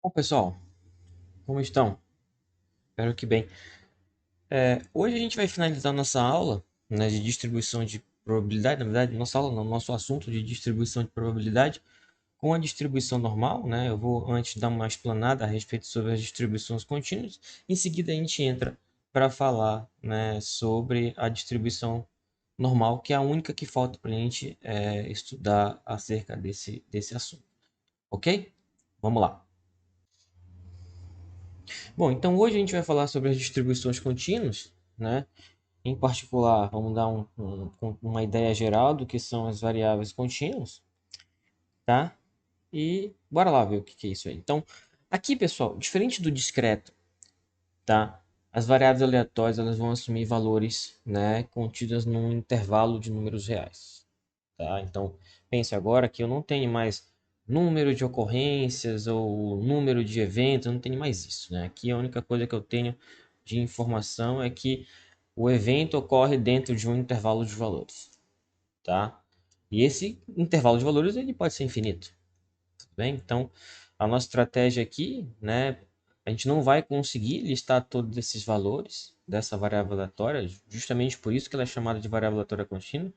Bom, pessoal, como estão? Espero que bem. Hoje a gente vai finalizar nossa aula, né, de distribuição de probabilidade. Na verdade, nossa aula não, nosso assunto de distribuição de probabilidade com a distribuição normal, né? Eu vou antes dar uma explanada a respeito sobre as distribuições contínuas. Em seguida, a gente entra para falar, né, sobre a distribuição normal, que é a única que falta para a gente estudar acerca desse assunto. Ok? Vamos lá. Bom, então hoje a gente vai falar sobre as distribuições contínuas, né? Em particular, vamos dar uma ideia geral do que são as variáveis contínuas, tá? E bora lá ver o que é isso aí. Então, aqui, pessoal, diferente do discreto, tá? As variáveis aleatórias elas vão assumir valores, né, contidas num intervalo de números reais, tá? Então, pense agora que eu não tenho mais número de ocorrências ou número de eventos, eu não tenho mais isso, né? Aqui a única coisa que eu tenho de informação é que o evento ocorre dentro de um intervalo de valores, tá? E esse intervalo de valores ele pode ser infinito, tudo bem? Então, a nossa estratégia aqui, né, a gente não vai conseguir listar todos esses valores dessa variável aleatória, justamente por isso que ela é chamada de variável aleatória contínua,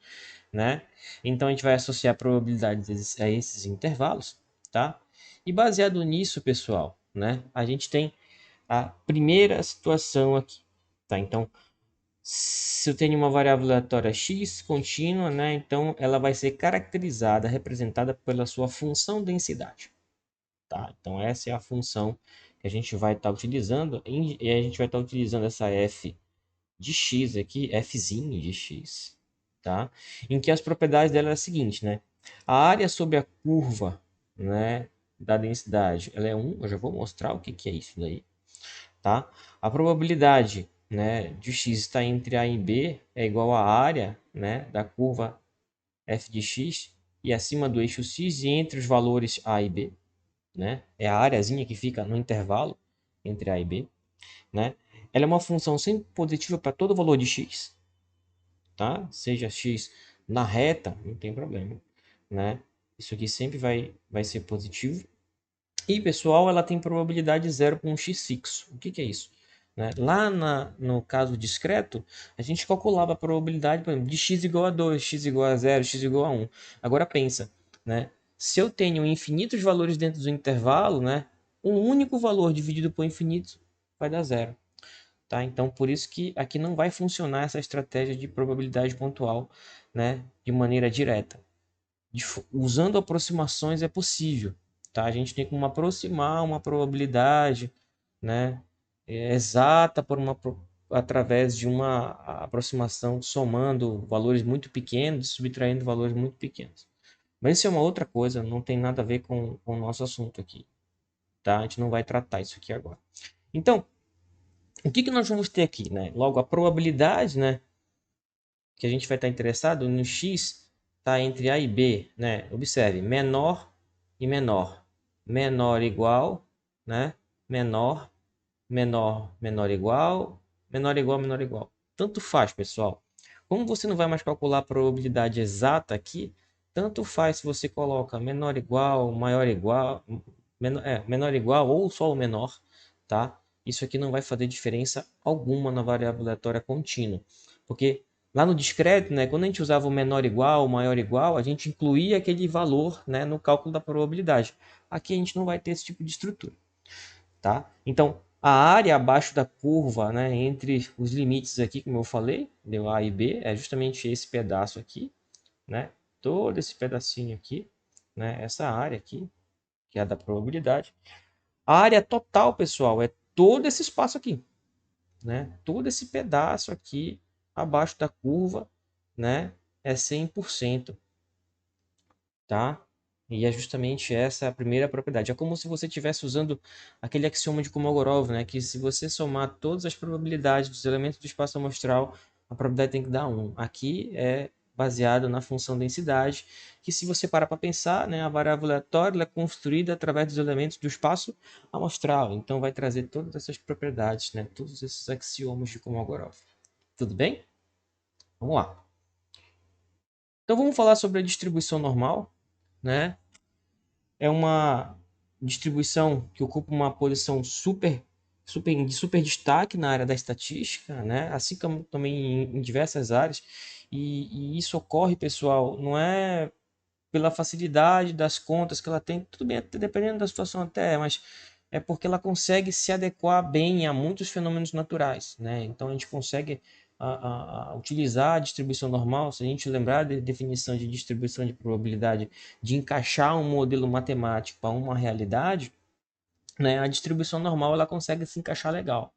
né? Então, a gente vai associar probabilidades a esses intervalos, tá? E baseado nisso, pessoal, né, a gente tem a primeira situação aqui, tá? Então, se eu tenho uma variável aleatória x contínua, né, então ela vai ser caracterizada, representada pela sua função densidade. Tá? Então essa é a função que a gente vai estar utilizando, e a gente vai estar utilizando essa f de x aqui, fzinho de x, tá? Em que as propriedades dela é a seguinte, né? A área sobre a curva, né, da densidade, ela é 1, eu já vou mostrar o que que é isso daí, tá? A probabilidade, né, de x estar entre A e B é igual à área, né, da curva f de x e acima do eixo x e entre os valores A e B, né? É a areazinha que fica no intervalo entre A e B, né? Ela é uma função sempre positiva para todo valor de x, tá? Seja x na reta, não tem problema, né? Isso aqui sempre vai ser positivo. E, pessoal, ela tem probabilidade zero com um x fixo. O que que é isso? Né? Lá no caso discreto, a gente calculava a probabilidade, por exemplo, de x igual a 2, x igual a 0, x igual a 1. Agora pensa, né? Se eu tenho infinitos valores dentro do intervalo, né? Um único valor dividido por infinito vai dar zero. Tá? Então, por isso que aqui não vai funcionar essa estratégia de probabilidade pontual, né? De maneira direta. Usando aproximações é possível, tá? A gente tem como aproximar uma probabilidade, né, exata através de uma aproximação somando valores muito pequenos e subtraindo valores muito pequenos. Mas isso é uma outra coisa, não tem nada a ver com o nosso assunto aqui, tá? A gente não vai tratar isso aqui agora. Então, o que que nós vamos ter aqui, né? Logo, a probabilidade, né, que a gente vai estar interessado no x está entre A e B, né? Observe, menor e menor. Menor igual, né? Menor, menor, menor igual, menor igual, menor igual. Tanto faz, pessoal. Como você não vai mais calcular a probabilidade exata aqui, tanto faz se você coloca menor igual, maior igual, menor igual ou só o menor, tá? Isso aqui não vai fazer diferença alguma na variável aleatória contínua, porque lá no discreto, né, quando a gente usava o menor igual, o maior igual, a gente incluía aquele valor, né, no cálculo da probabilidade. Aqui a gente não vai ter esse tipo de estrutura, tá? Então, a área abaixo da curva, né, entre os limites aqui, como eu falei, deu A e B, é justamente esse pedaço aqui, né? Todo esse pedacinho aqui, né? Essa área aqui, que é a da probabilidade. A área total, pessoal, é todo esse espaço aqui, né? Todo esse pedaço aqui abaixo da curva, né? É 100%, tá? E é justamente essa a primeira propriedade. É como se você estivesse usando aquele axioma de Kolmogorov, né? Que se você somar todas as probabilidades dos elementos do espaço amostral, a probabilidade tem que dar 1. Aqui é baseado na função densidade, que se você parar para pensar, né, a variável aleatória é construída através dos elementos do espaço amostral. Então vai trazer todas essas propriedades, né? Todos esses axiomas de Kolmogorov. Tudo bem? Vamos lá. Então vamos falar sobre a distribuição normal, né? É uma distribuição que ocupa uma posição de super destaque na área da estatística, né? Assim como também em diversas áreas. E isso ocorre, pessoal, não é pela facilidade das contas que ela tem, tudo bem, dependendo da situação até, mas é porque ela consegue se adequar bem a muitos fenômenos naturais, né? Então a gente consegue utilizar a distribuição normal, se a gente lembrar da definição de distribuição de probabilidade, de encaixar um modelo matemático para uma realidade, né? A distribuição normal ela consegue se encaixar legal,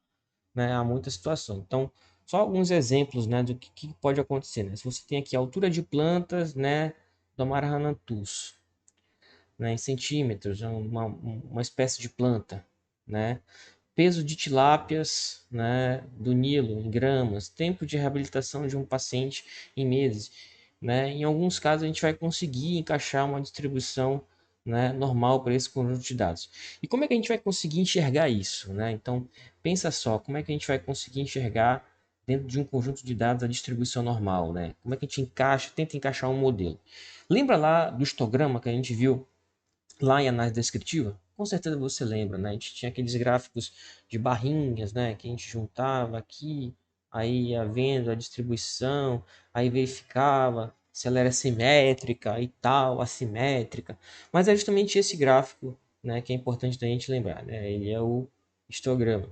né? Há muitas situações. Então, só alguns exemplos, né, do que pode acontecer, né? Se você tem aqui a altura de plantas, né, do Amarhanthus, né, em centímetros, uma espécie de planta, né? Peso de tilápias, né, do Nilo em gramas, tempo de reabilitação de um paciente em meses, né? Em alguns casos a gente vai conseguir encaixar uma distribuição, né, normal para esse conjunto de dados. E como é que a gente vai conseguir enxergar isso, né? Então, pensa só, como é que a gente vai conseguir enxergar dentro de um conjunto de dados a distribuição normal, né? Como é que a gente tenta encaixar um modelo? Lembra lá do histograma que a gente viu lá em análise descritiva? Com certeza você lembra, né? A gente tinha aqueles gráficos de barrinhas, né? Que a gente juntava aqui, aí ia vendo a distribuição, aí verificava se ela era simétrica e tal, assimétrica. Mas é justamente esse gráfico, né, que é importante da gente lembrar, né? Ele é o histograma,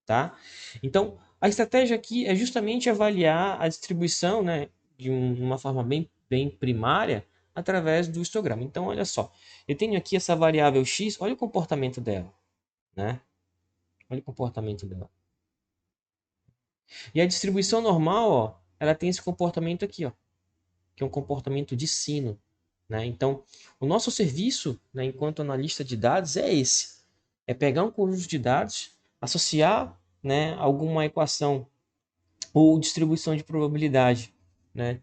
tá? Então, a estratégia aqui é justamente avaliar a distribuição, né, de uma forma bem primária através do histograma. Então, olha só, eu tenho aqui essa variável x, olha o comportamento dela, né? Olha o comportamento dela. E a distribuição normal, ó, ela tem esse comportamento aqui, ó, que é um comportamento de sino, né? Então, o nosso serviço, né, enquanto analista de dados, é esse: é pegar um conjunto de dados, associar, né, alguma equação ou distribuição de probabilidade, né,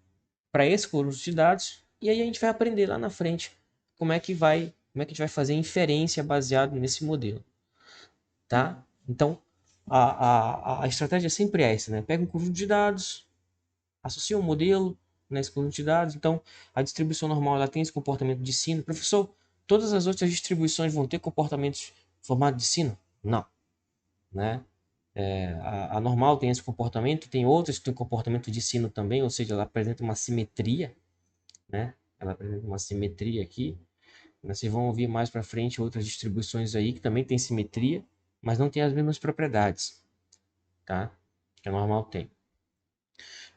para esse conjunto de dados, e aí a gente vai aprender lá na frente como é que a gente vai fazer inferência baseado nesse modelo, tá? Então, a estratégia sempre é essa, né? Pega um conjunto de dados, associa um modelo nesse conjunto de dados. Então, a distribuição normal ela tem esse comportamento de sino. Professor, todas as outras distribuições vão ter comportamentos formados de sino? Não, né? A normal tem esse comportamento, tem outras que têm comportamento de sino também, ou seja, ela apresenta uma simetria, né? Ela apresenta uma simetria aqui. Vocês vão ouvir mais para frente outras distribuições aí que também tem simetria, mas não tem as mesmas propriedades, tá? Que a normal tem.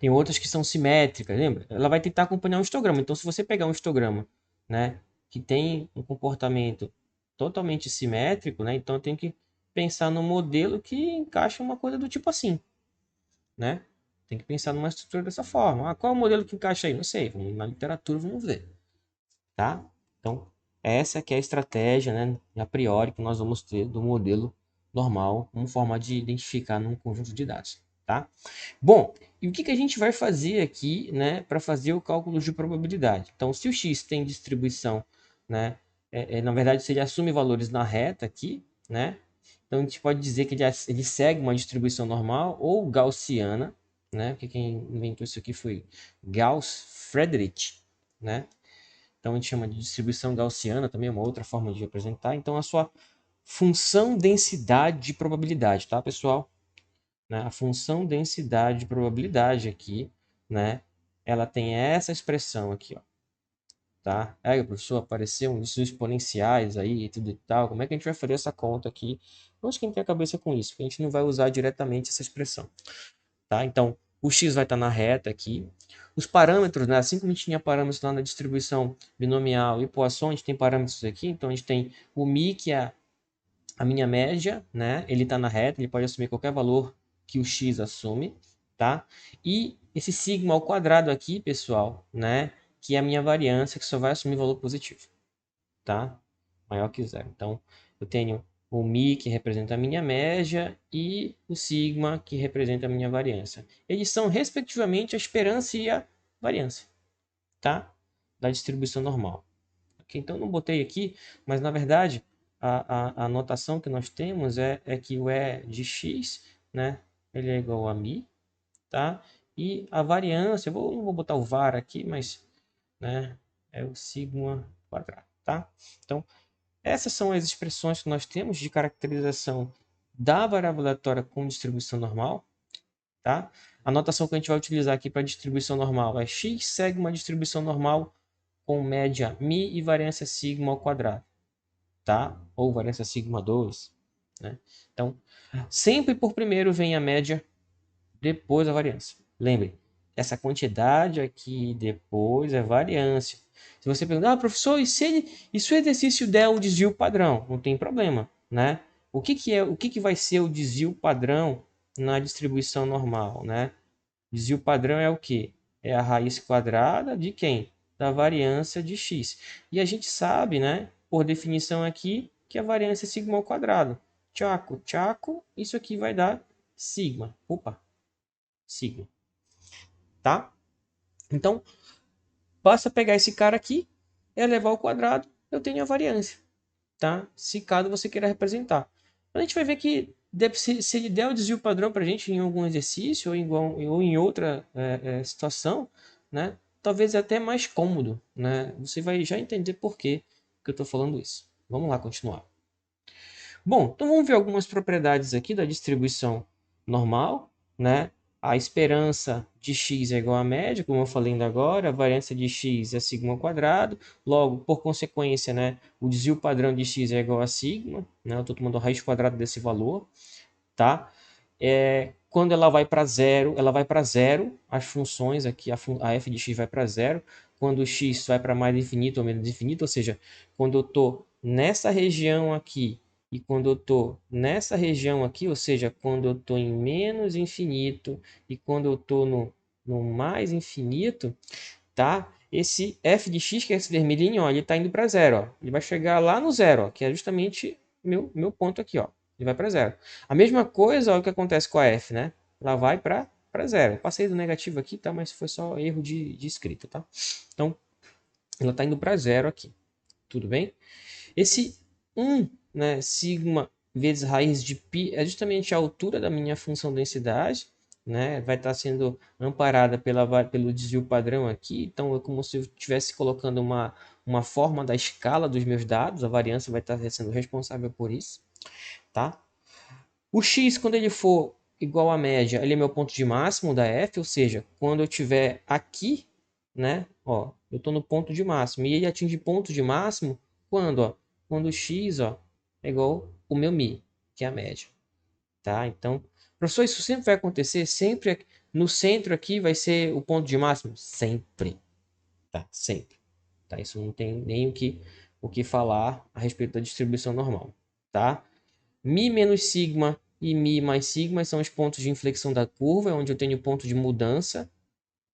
Tem outras que são simétricas, lembra? Ela vai tentar acompanhar um histograma. Então, se você pegar um histograma, né, que tem um comportamento totalmente simétrico, né, então tem que pensar no modelo que encaixa uma coisa do tipo assim, né? Tem que pensar numa estrutura dessa forma. Ah, qual é o modelo que encaixa aí? Não sei. Vamos na literatura, vamos ver, tá? Então, essa que é a estratégia, né, a priori, que nós vamos ter do modelo normal, uma forma de identificar num conjunto de dados, tá? Bom, e o que a gente vai fazer aqui, né, para fazer o cálculo de probabilidade? Então, se o x tem distribuição, né, na verdade, se ele assume valores na reta aqui, né, então a gente pode dizer que ele segue uma distribuição normal ou gaussiana, né, porque quem inventou isso aqui foi Gauss Friedrich, né, então a gente chama de distribuição gaussiana, também é uma outra forma de representar. Então a sua função densidade de probabilidade, tá, pessoal? Né? A função densidade de probabilidade aqui, né? Ela tem essa expressão aqui, ó, tá? Aí, professor, apareceu uns exponenciais aí e tudo e tal. Como é que a gente vai fazer essa conta aqui? Eu acho que não tem a cabeça com isso, porque a gente não vai usar diretamente essa expressão, tá? Então, o x vai estar na reta aqui. Os parâmetros, né? Assim como a gente tinha parâmetros lá na distribuição binomial e Poisson, a gente tem parâmetros aqui. Então, a gente tem o mi, que é a minha média, né? Ele está na reta, ele pode assumir qualquer valor que o x assume, tá? E esse sigma ao quadrado aqui, pessoal, né? Que é a minha variância, que só vai assumir valor positivo, tá? Maior que zero. Então, eu tenho o mi, que representa a minha média, e o sigma, que representa a minha variância. Eles são, respectivamente, a esperança e a variância, tá? Da distribuição normal. Okay? Então, não botei aqui, mas, na verdade, a notação que nós temos é que o E de x, né? Ele é igual a mi, tá? E a variância, não vou botar o var aqui, mas, né? É o sigma quadrado, tá? Então, Essas são as expressões que nós temos de caracterização da variável aleatória com distribuição normal, tá? A notação que a gente vai utilizar aqui para distribuição normal é x segue uma distribuição normal com média μ e variância sigma ao quadrado, tá? Ou variância sigma 2, né? Então, sempre por primeiro vem a média, depois a variância. Lembre, essa quantidade aqui depois é variância. Se você perguntar, professor, e se o exercício der o desvio padrão? Não tem problema, né? O que vai ser o desvio padrão na distribuição normal, né? Desvio padrão é o quê? É a raiz quadrada de quem? Da variância de x. E a gente sabe, né, por definição aqui, que a variância é sigma ao quadrado. Tchaco, tchaco, isso aqui vai dar sigma. Opa, sigma, tá? Então, basta pegar esse cara aqui, elevar ao quadrado, eu tenho a variância, tá? Se caso você queira representar. A gente vai ver que se ele der o desvio padrão para a gente em algum exercício ou em outra situação, né? Talvez é até mais cômodo, né? Você vai já entender por que eu estou falando isso. Vamos lá continuar. Bom, então vamos ver algumas propriedades aqui da distribuição normal, né? A esperança de x é igual à média, como eu falei ainda agora, a variância de x é sigma ao quadrado, logo, por consequência, né, o desvio padrão de x é igual a sigma, né? Eu estou tomando a raiz quadrada desse valor, tá? Quando ela vai para zero, as funções aqui, a f de x vai para zero, quando o x vai para mais infinito ou menos infinito, ou seja, quando eu estou nessa região aqui e quando eu estou nessa região aqui, ou seja, quando eu estou em menos infinito e quando eu estou no mais infinito, tá? Esse f de x, que é esse vermelhinho, ó, ele está indo para zero. Ó. Ele vai chegar lá no zero, ó, que é justamente meu ponto aqui. Ó. Ele vai para zero. A mesma coisa é o que acontece com a f, né? Ela vai para zero. Passei do negativo aqui, tá? Mas foi só erro de escrita, tá? Então, ela está indo para zero aqui. Tudo bem? Esse 1, né, sigma vezes raiz de π é justamente a altura da minha função densidade, né? Vai estar sendo amparada pelo desvio padrão aqui, então é como se eu estivesse colocando uma forma da escala dos meus dados, a variância vai estar sendo responsável por isso, tá? O x, quando ele for igual à média, ele é meu ponto de máximo da f, ou seja, quando eu estiver aqui, né, ó, eu estou no ponto de máximo, e ele atinge ponto de máximo quando, ó, quando o x, ó, é igual o meu mi, que é a média, tá? Então, professor, isso sempre vai acontecer? Sempre no centro aqui vai ser o ponto de máximo? Sempre, tá? Sempre, tá? Isso não tem nem o que falar a respeito da distribuição normal, tá? Mi menos sigma e mi mais sigma são os pontos de inflexão da curva, é onde eu tenho ponto de mudança,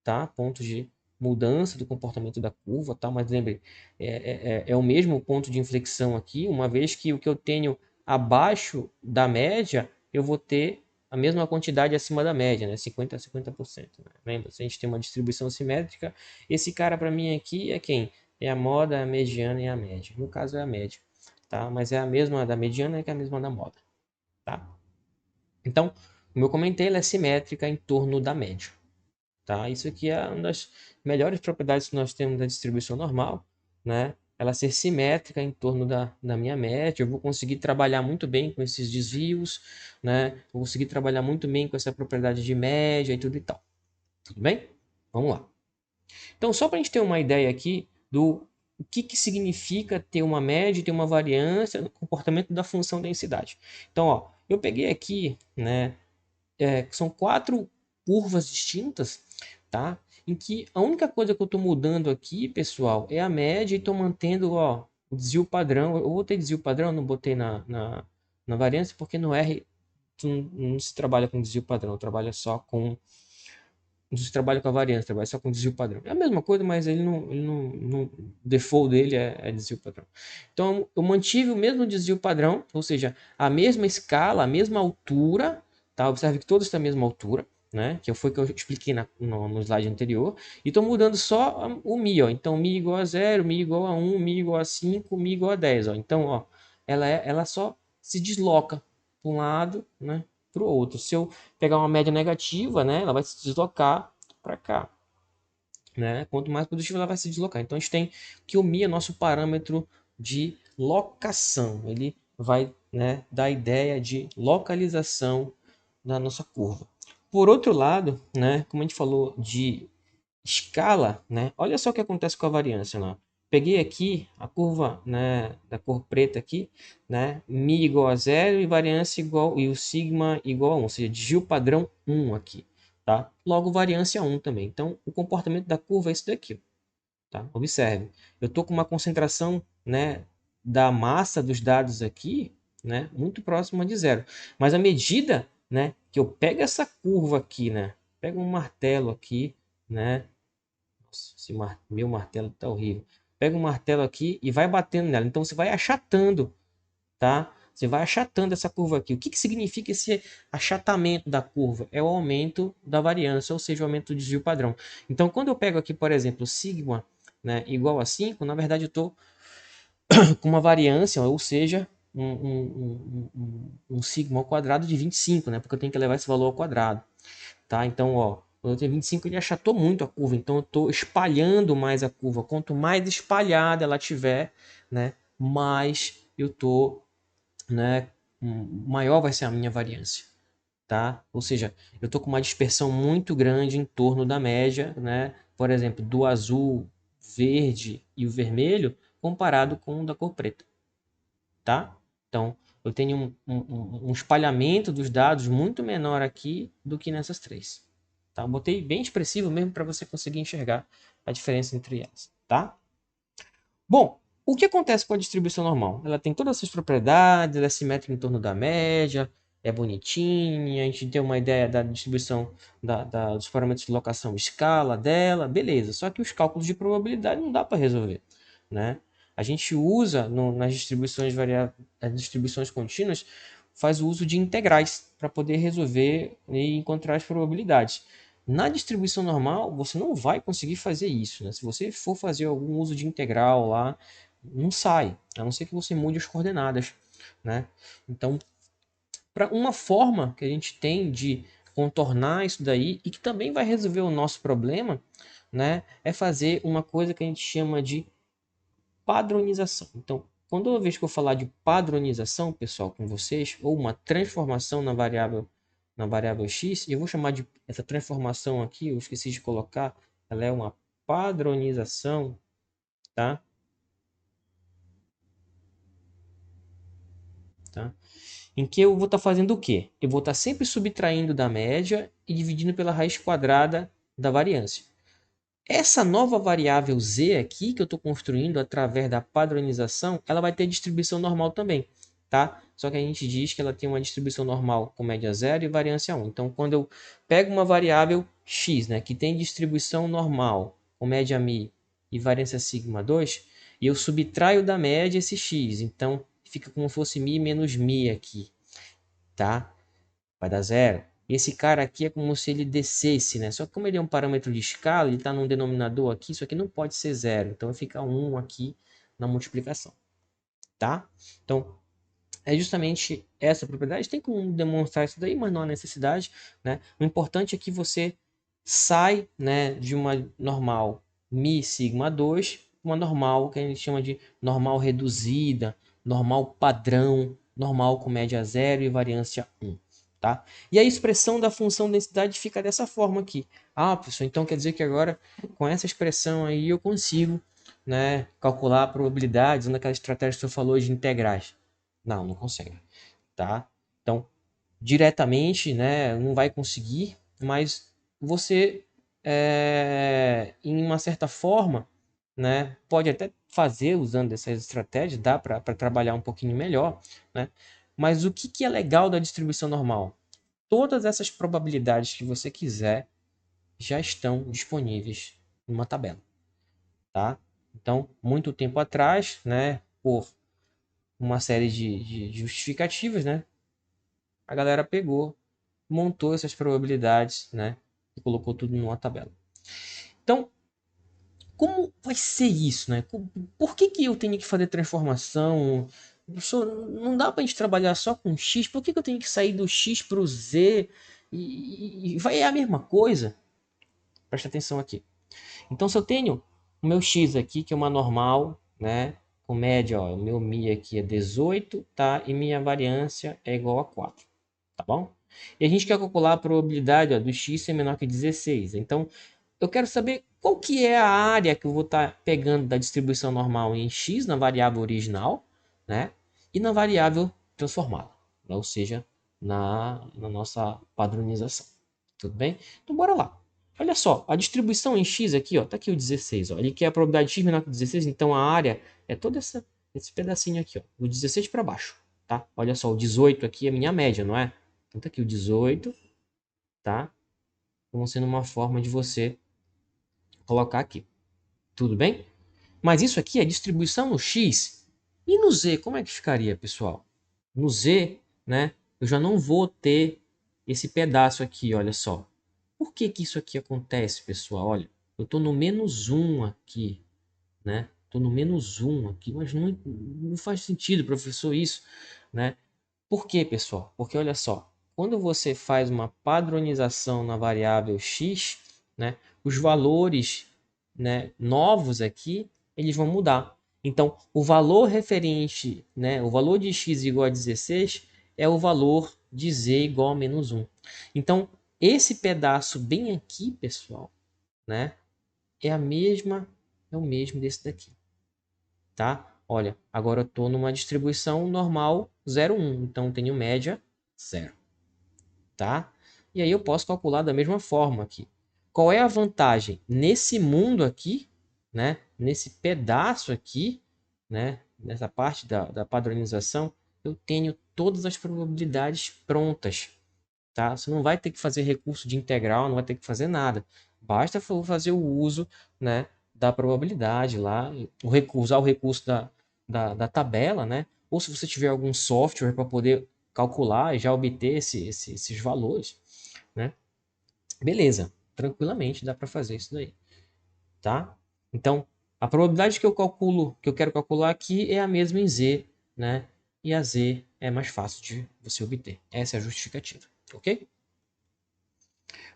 tá? Pontos de mudança do comportamento da curva, tá? Mas lembre, é o mesmo ponto de inflexão aqui, uma vez que o que eu tenho abaixo da média, eu vou ter a mesma quantidade acima da média, né? 50 a 50%. Né? Lembra, se a gente tem uma distribuição simétrica, esse cara para mim aqui é quem? É a moda, a mediana e a média. No caso é a média, tá? Mas é a mesma da mediana que é a mesma da moda, tá? Então, como eu comentei, ela é simétrica em torno da média. Tá? Isso aqui é uma das melhores propriedades que nós temos da distribuição normal, né? Ela ser simétrica em torno da minha média. Eu vou conseguir trabalhar muito bem com esses desvios, né? Vou conseguir trabalhar muito bem com essa propriedade de média e tudo e tal. Tudo bem? Vamos lá. Então, só para a gente ter uma ideia aqui do o que significa ter uma média e ter uma variância no comportamento da função densidade. Então, ó, eu peguei aqui, né, são 4 curvas distintas, tá? Em que a única coisa que eu estou mudando aqui, pessoal, é a média e estou mantendo, ó, o desvio padrão. Eu botei desvio padrão, não botei na variância, porque no R não se trabalha com desvio padrão, trabalha só com não se trabalha com a variância, trabalha só com desvio padrão. É a mesma coisa, mas o default dele é desvio padrão. Então, eu mantive o mesmo desvio padrão, ou seja, a mesma escala, a mesma altura, tá? Observe que todos têm a mesma altura, né? Que foi o que eu expliquei no slide anterior. E estou mudando só o mi, ó. Então, mi igual a 0, mi igual a 1, mi igual a 5, mi igual a 10, ó. Então, ó, ela só se desloca para um lado, né? Para o outro. Se eu pegar uma média negativa, né, ela vai se deslocar para cá. Né? Quanto mais positivo ela vai se deslocar. Então a gente tem que o mi é nosso parâmetro de locação. Ele vai, né, dar a ideia de localização da nossa curva. Por outro lado, né, como a gente falou de escala, né, olha só o que acontece com a variância lá. Peguei aqui a curva, né, da cor preta aqui, né, mi igual a zero e variância igual, e o sigma igual a 1, ou seja, desvio padrão 1 aqui, tá? Logo variância 1 também. Então, o comportamento da curva é isso daqui, tá? Observe, eu estou com uma concentração, né, da massa dos dados aqui, né, muito próxima de zero. Mas à medida, né, que eu pego essa curva aqui, né, pego um martelo aqui, né, nossa, meu martelo tá horrível. Pega um martelo aqui e vai batendo nela. Então você vai achatando, tá? Você vai achatando essa curva aqui. O que que significa esse achatamento da curva? É o aumento da variância, ou seja, o aumento do desvio padrão. Então, quando eu pego aqui, por exemplo, sigma, né, igual a 5, na verdade eu estou com uma variância, ou seja, um sigma ao quadrado de 25, né? Porque eu tenho que levar esse valor ao quadrado. Tá? Então, ó, o 25 ele achatou muito a curva, então eu estou espalhando mais a curva. Quanto mais espalhada ela tiver, né, mais eu tô, né, maior vai ser a minha variância, tá? Ou seja, eu estou com uma dispersão muito grande em torno da média, né? Por exemplo, do azul, verde e o vermelho comparado com o da cor preta, tá? Então, eu tenho um espalhamento dos dados muito menor aqui do que nessas três. Tá? Eu botei bem expressivo mesmo para você conseguir enxergar a diferença entre elas. Tá? Bom, o que acontece com a distribuição normal? Ela tem todas essas propriedades, ela é simétrica em torno da média, é bonitinha, a gente tem uma ideia da distribuição dos parâmetros de locação, escala dela, beleza. Só que os cálculos de probabilidade não dá para resolver, né? A gente usa nas distribuições nas distribuições contínuas, faz o uso de integrais para poder resolver e encontrar as probabilidades. Na distribuição normal, você não vai conseguir fazer isso, né? Se você for fazer algum uso de integral lá, não sai, a não ser que você mude as coordenadas, né? Então, para uma forma que a gente tem de contornar isso daí e que também vai resolver o nosso problema, né, é fazer uma coisa que a gente chama de padronização. Então, quando eu vejo que eu falar de padronização, pessoal, com vocês, ou uma transformação na variável x, eu vou chamar de essa transformação aqui, eu esqueci de colocar, ela é uma padronização, tá? Tá? Em que eu vou estar fazendo o quê? Eu vou estar sempre subtraindo da média e dividindo pela raiz quadrada da variância. Essa nova variável z aqui que eu estou construindo através da padronização, ela vai ter distribuição normal também, tá? Só que a gente diz que ela tem uma distribuição normal com média zero e variância 1. Então, quando eu pego uma variável x, né, que tem distribuição normal com média mi e variância sigma 2, e eu subtraio da média esse x, então fica como se fosse mi menos mi aqui, tá? Vai dar zero. Esse cara aqui é como se ele descesse, né? Só que como ele é um parâmetro de escala, ele está num denominador aqui, isso aqui não pode ser zero. Então fica 1 aqui na multiplicação, tá? Então é justamente essa propriedade. Tem como demonstrar isso daí, mas não há necessidade, né? O importante é que você sai, né, de uma normal mi sigma 2, uma normal que a gente chama de normal reduzida, normal padrão, normal com média zero e variância 1. Tá? E a expressão da função densidade fica dessa forma aqui. Ah, professor, então quer dizer que agora com essa expressão aí eu consigo, né, calcular a probabilidade usando aquela estratégia que você falou de integrais. Não, não consegue, tá? Então, diretamente, né, não vai conseguir, mas você, em uma certa forma, né, pode até fazer usando essas estratégias, dá para trabalhar um pouquinho melhor, né? Mas o que é legal da distribuição normal? Todas essas probabilidades que você quiser já estão disponíveis numa tabela, tá? Então, muito tempo atrás, né, por uma série de justificativas, né, a galera pegou, montou essas probabilidades, né, e colocou tudo numa tabela. Então, como vai ser isso, né? Por que eu tenho que fazer transformação? Não dá para a gente trabalhar só com x? Por que eu tenho que sair do x para o z? E vai é a mesma coisa? Presta atenção aqui. Então, se eu tenho o meu x aqui, que é uma normal, né, com média, ó, o meu mi aqui é 18, tá? E minha variância é igual a 4, tá bom? E a gente quer calcular a probabilidade, ó, do x ser menor que 16. Então, eu quero saber qual que é a área que eu vou estar pegando da distribuição normal em x na variável original, né? E na variável transformada, né? Ou seja, na nossa padronização. Tudo bem? Então, bora lá. Olha só, a distribuição em x aqui, ó, tá aqui o 16, ó. Ele quer a probabilidade de x menor que 16, então a área é todo esse pedacinho aqui, ó, do 16 para baixo, tá? Olha só, o 18 aqui é minha média, não é? Então tá aqui o 18, tá? Como sendo uma forma de você colocar aqui. Tudo bem? Mas isso aqui é distribuição no x. E no z, como é que ficaria, pessoal? No z, né, eu já não vou ter esse pedaço aqui, olha só. Por que que isso aqui acontece, pessoal? Olha, eu estou no menos 1 aqui, né? Estou no menos 1 aqui, mas não faz sentido, professor, isso, né? Por quê, pessoal? Porque olha só, quando você faz uma padronização na variável x, né, os valores, né, novos aqui, eles vão mudar. Então, o valor referente, né, o valor de x igual a 16 é o valor de z igual a menos 1. Então, esse pedaço bem aqui, pessoal, né, é o mesmo desse daqui, tá? Olha, agora eu estou numa distribuição normal 0,1, então eu tenho média 0, tá? E aí eu posso calcular da mesma forma aqui. Qual é a vantagem? Nesse mundo aqui, né? Nesse pedaço aqui, né? Nessa parte da padronização, eu tenho todas as probabilidades prontas, tá? Você não vai ter que fazer recurso de integral, não vai ter que fazer nada. Basta fazer o uso, né, da probabilidade lá, usar o recurso da tabela, né? Ou se você tiver algum software para poder calcular e já obter esses valores, né? Beleza, tranquilamente dá para fazer isso daí, tá? Então, a probabilidade que eu calculo, que eu quero calcular aqui é a mesma em z, né? E a z é mais fácil de você obter. Essa é a justificativa, ok?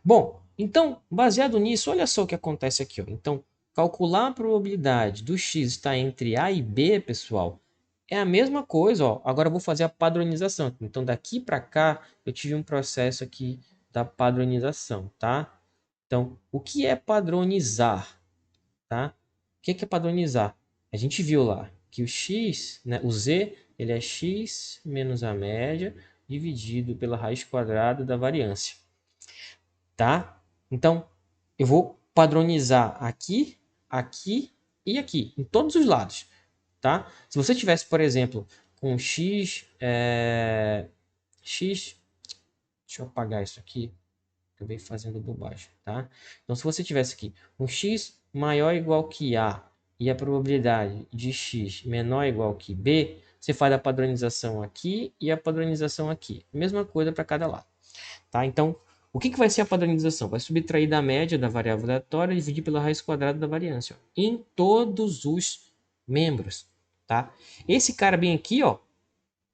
Bom, então, baseado nisso, olha só o que acontece aqui. Ó. Então, calcular a probabilidade do x estar entre A e B, pessoal, é a mesma coisa. Ó. Agora eu vou fazer a padronização. Então, daqui para cá, eu tive um processo aqui da padronização, tá? Então, o que é padronizar? Tá? O que é padronizar? A gente viu lá que o x, né, o z, ele é x menos a média dividido pela raiz quadrada da variância, tá? Então, eu vou padronizar aqui, aqui e aqui, em todos os lados, tá? Se você tivesse, por exemplo, com x, x, deixa eu apagar isso aqui, acabei fazendo bobagem, tá? Então, se você tivesse aqui um x maior ou igual que a e a probabilidade de x menor ou igual que b, você faz a padronização aqui e a padronização aqui. Mesma coisa para cada lado. Tá? Então, o que vai ser a padronização? Vai subtrair da média da variável aleatória e dividir pela raiz quadrada da variância, ó, em todos os membros. Tá? Esse cara bem aqui, ó,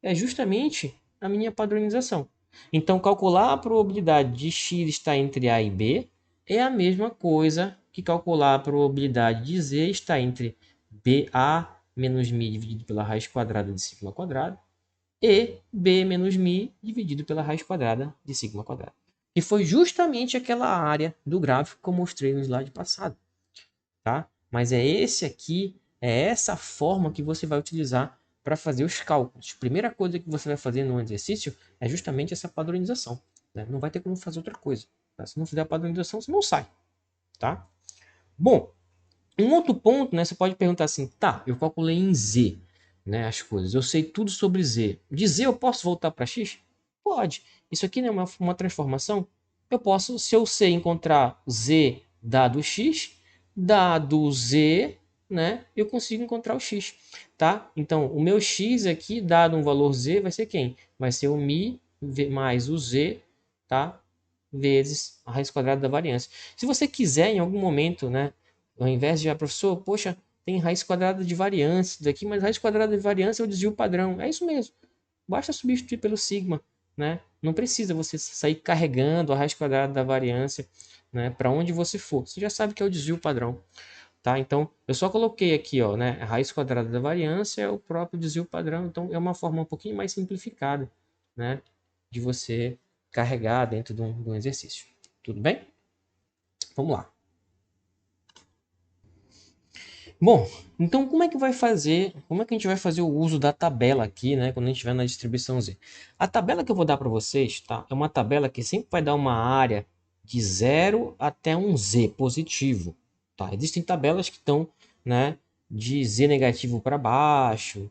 é justamente a minha padronização. Então, calcular a probabilidade de x estar entre A e B é a mesma coisa que calcular a probabilidade de z estar entre BA menos μ dividido pela raiz quadrada de sigma quadrado e b menos μ dividido pela raiz quadrada de sigma quadrado. Que foi justamente aquela área do gráfico que eu mostrei no slide passado. Tá? Mas é esse aqui, é essa forma que você vai utilizar para fazer os cálculos. A primeira coisa que você vai fazer no exercício é justamente essa padronização. Né? Não vai ter como fazer outra coisa. Tá? Se não fizer a padronização, você não sai. Tá? Bom, um outro ponto, né, você pode perguntar assim, tá, eu calculei em Z, né, as coisas, eu sei tudo sobre Z. De Z eu posso voltar para X? Pode. Isso aqui não é uma transformação? Eu posso, se eu sei encontrar Z dado X, dado Z, né, eu consigo encontrar o X, tá? Então, o meu X aqui, dado um valor Z, vai ser quem? Vai ser o μ mais o Z, tá? Vezes a raiz quadrada da variância. Se você quiser, em algum momento, né, ao invés de, professor, poxa, tem raiz quadrada de variância daqui, mas raiz quadrada de variância é o desvio padrão. É isso mesmo. Basta substituir pelo sigma, né? Não precisa você sair carregando a raiz quadrada da variância, né, para onde você for. Você já sabe que é o desvio padrão. tá? Então, eu só coloquei aqui, ó, né, a raiz quadrada da variância é o próprio desvio padrão, então é uma forma um pouquinho mais simplificada, né, de você carregar dentro de um exercício. Tudo bem? Vamos lá. Bom, então como é que a gente vai fazer o uso da tabela aqui, né, quando a gente estiver na distribuição Z? A tabela que eu vou dar para vocês, tá, é uma tabela que sempre vai dar uma área de 0 até um Z positivo, tá? Existem tabelas que estão, né, de Z negativo para baixo,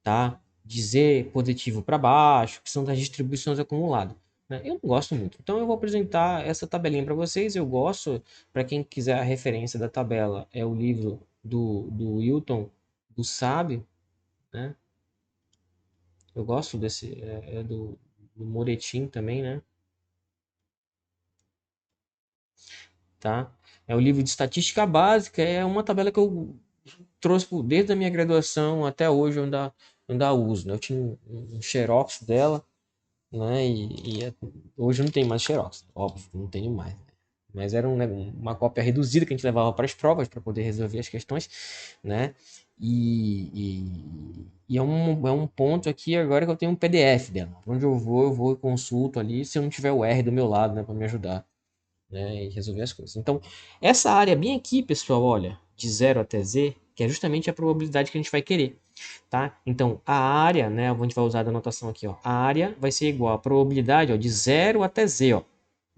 tá? De Z positivo para baixo, que são das distribuições acumuladas, né? Eu não gosto muito, então eu vou apresentar essa tabelinha para vocês. Eu gosto, para quem quiser a referência da tabela, é o livro do Wilton, do Sábio, né? Eu gosto desse, do Moretin também, né? Tá? É o livro de estatística básica, é uma tabela que eu trouxe desde a minha graduação até hoje, eu ainda uso, né? Eu tinha um xerox dela, né? Hoje eu não tenho mais xerox, óbvio, não tenho mais. Mas era né, uma cópia reduzida que a gente levava para as provas para poder resolver as questões, né? E é um ponto aqui agora que eu tenho um PDF dela. Onde eu vou e consulto ali, se eu não tiver o R do meu lado, né, para me ajudar, né, e resolver as coisas. Então, essa área bem aqui, pessoal, olha, de 0 até Z, que é justamente a probabilidade que a gente vai querer, tá? Então, a área, né, a gente vai usar a anotação aqui, ó. A área vai ser igual à probabilidade, ó, de 0 até Z, ó.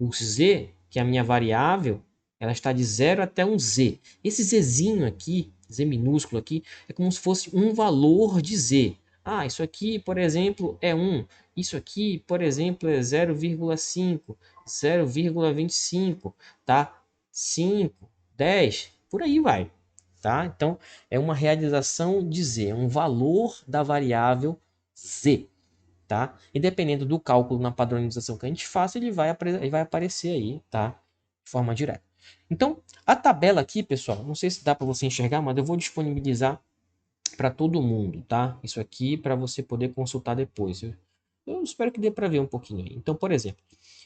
O Z, que é a minha variável, ela está de 0 até um Z. Esse Zzinho aqui, Z minúsculo aqui, é como se fosse um valor de Z. Ah, isso aqui, por exemplo, é 1. Isso aqui, por exemplo, é 0,5, 0,25, tá? 5, 10, por aí vai, tá? Então, é uma realização de Z, é um valor da variável Z, tá? E dependendo do cálculo na padronização que a gente faça, ele vai aparecer aí, tá? De forma direta. Então, a tabela aqui, pessoal, não sei se dá para você enxergar, mas eu vou disponibilizar para todo mundo, tá? Isso aqui para você poder consultar depois. Eu espero que dê para ver um pouquinho aí. Então, por exemplo,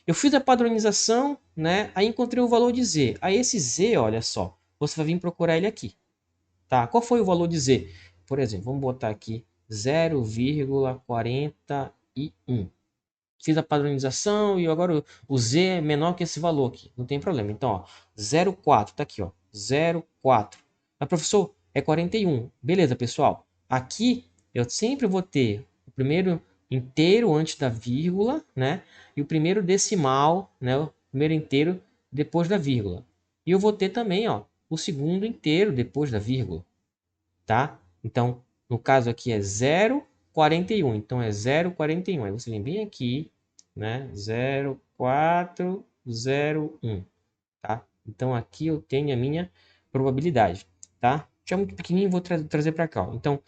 eu fiz a padronização, né? Aí encontrei o valor de Z. Aí esse Z, olha só, você vai vir procurar ele aqui, tá? Qual foi o valor de Z? Por exemplo, vamos botar aqui 0,41. Fiz a padronização e agora o Z é menor que esse valor aqui. Não tem problema. Então, ó, 0,4, tá aqui, ó. 0,4. Mas, professor, é 41. Beleza, pessoal. Aqui eu sempre vou ter o primeiro inteiro antes da vírgula, né? E o primeiro decimal, né? O primeiro inteiro depois da vírgula. E eu vou ter também, ó, o segundo inteiro depois da vírgula, tá? Então, no caso aqui é 0,41. Então é 0,41. Aí você vem bem aqui, né? 0,401, tá? Então aqui eu tenho a minha probabilidade, tá? Já muito pequenininho, vou trazer para cá, ó. Então,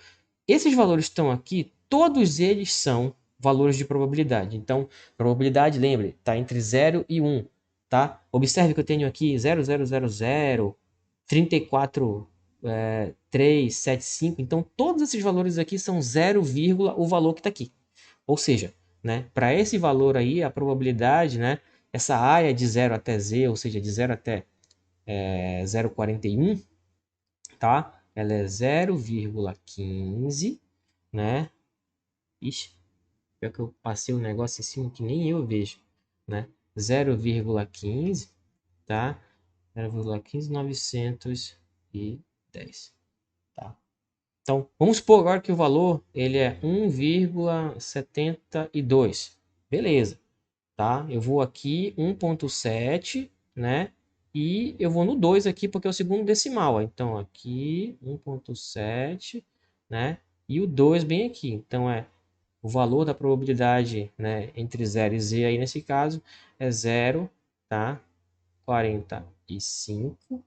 esses valores estão aqui, todos eles são valores de probabilidade. Então, probabilidade, lembre, está entre 0 e 1, tá? Observe que eu tenho aqui 0,000, 34, 375. Então, todos esses valores aqui são 0, o valor que está aqui. Ou seja, né, para esse valor aí, a probabilidade, né, essa área de 0 até Z, ou seja, de 0 até 0,41, tá? Ela é 0,15, né? Ixi, pior que eu passei um negócio em cima que nem eu vejo, né? 0,15, tá? 0,15910, tá? Então, vamos supor agora que o valor ele é 1,72. Beleza, tá? Eu vou aqui 1,7, né? E eu vou no 2 aqui porque é o segundo decimal. Ó. Então, aqui 1,7, né? E o 2 bem aqui. Então, o valor da probabilidade, né, entre 0 e z aí nesse caso é 0, tá? 45,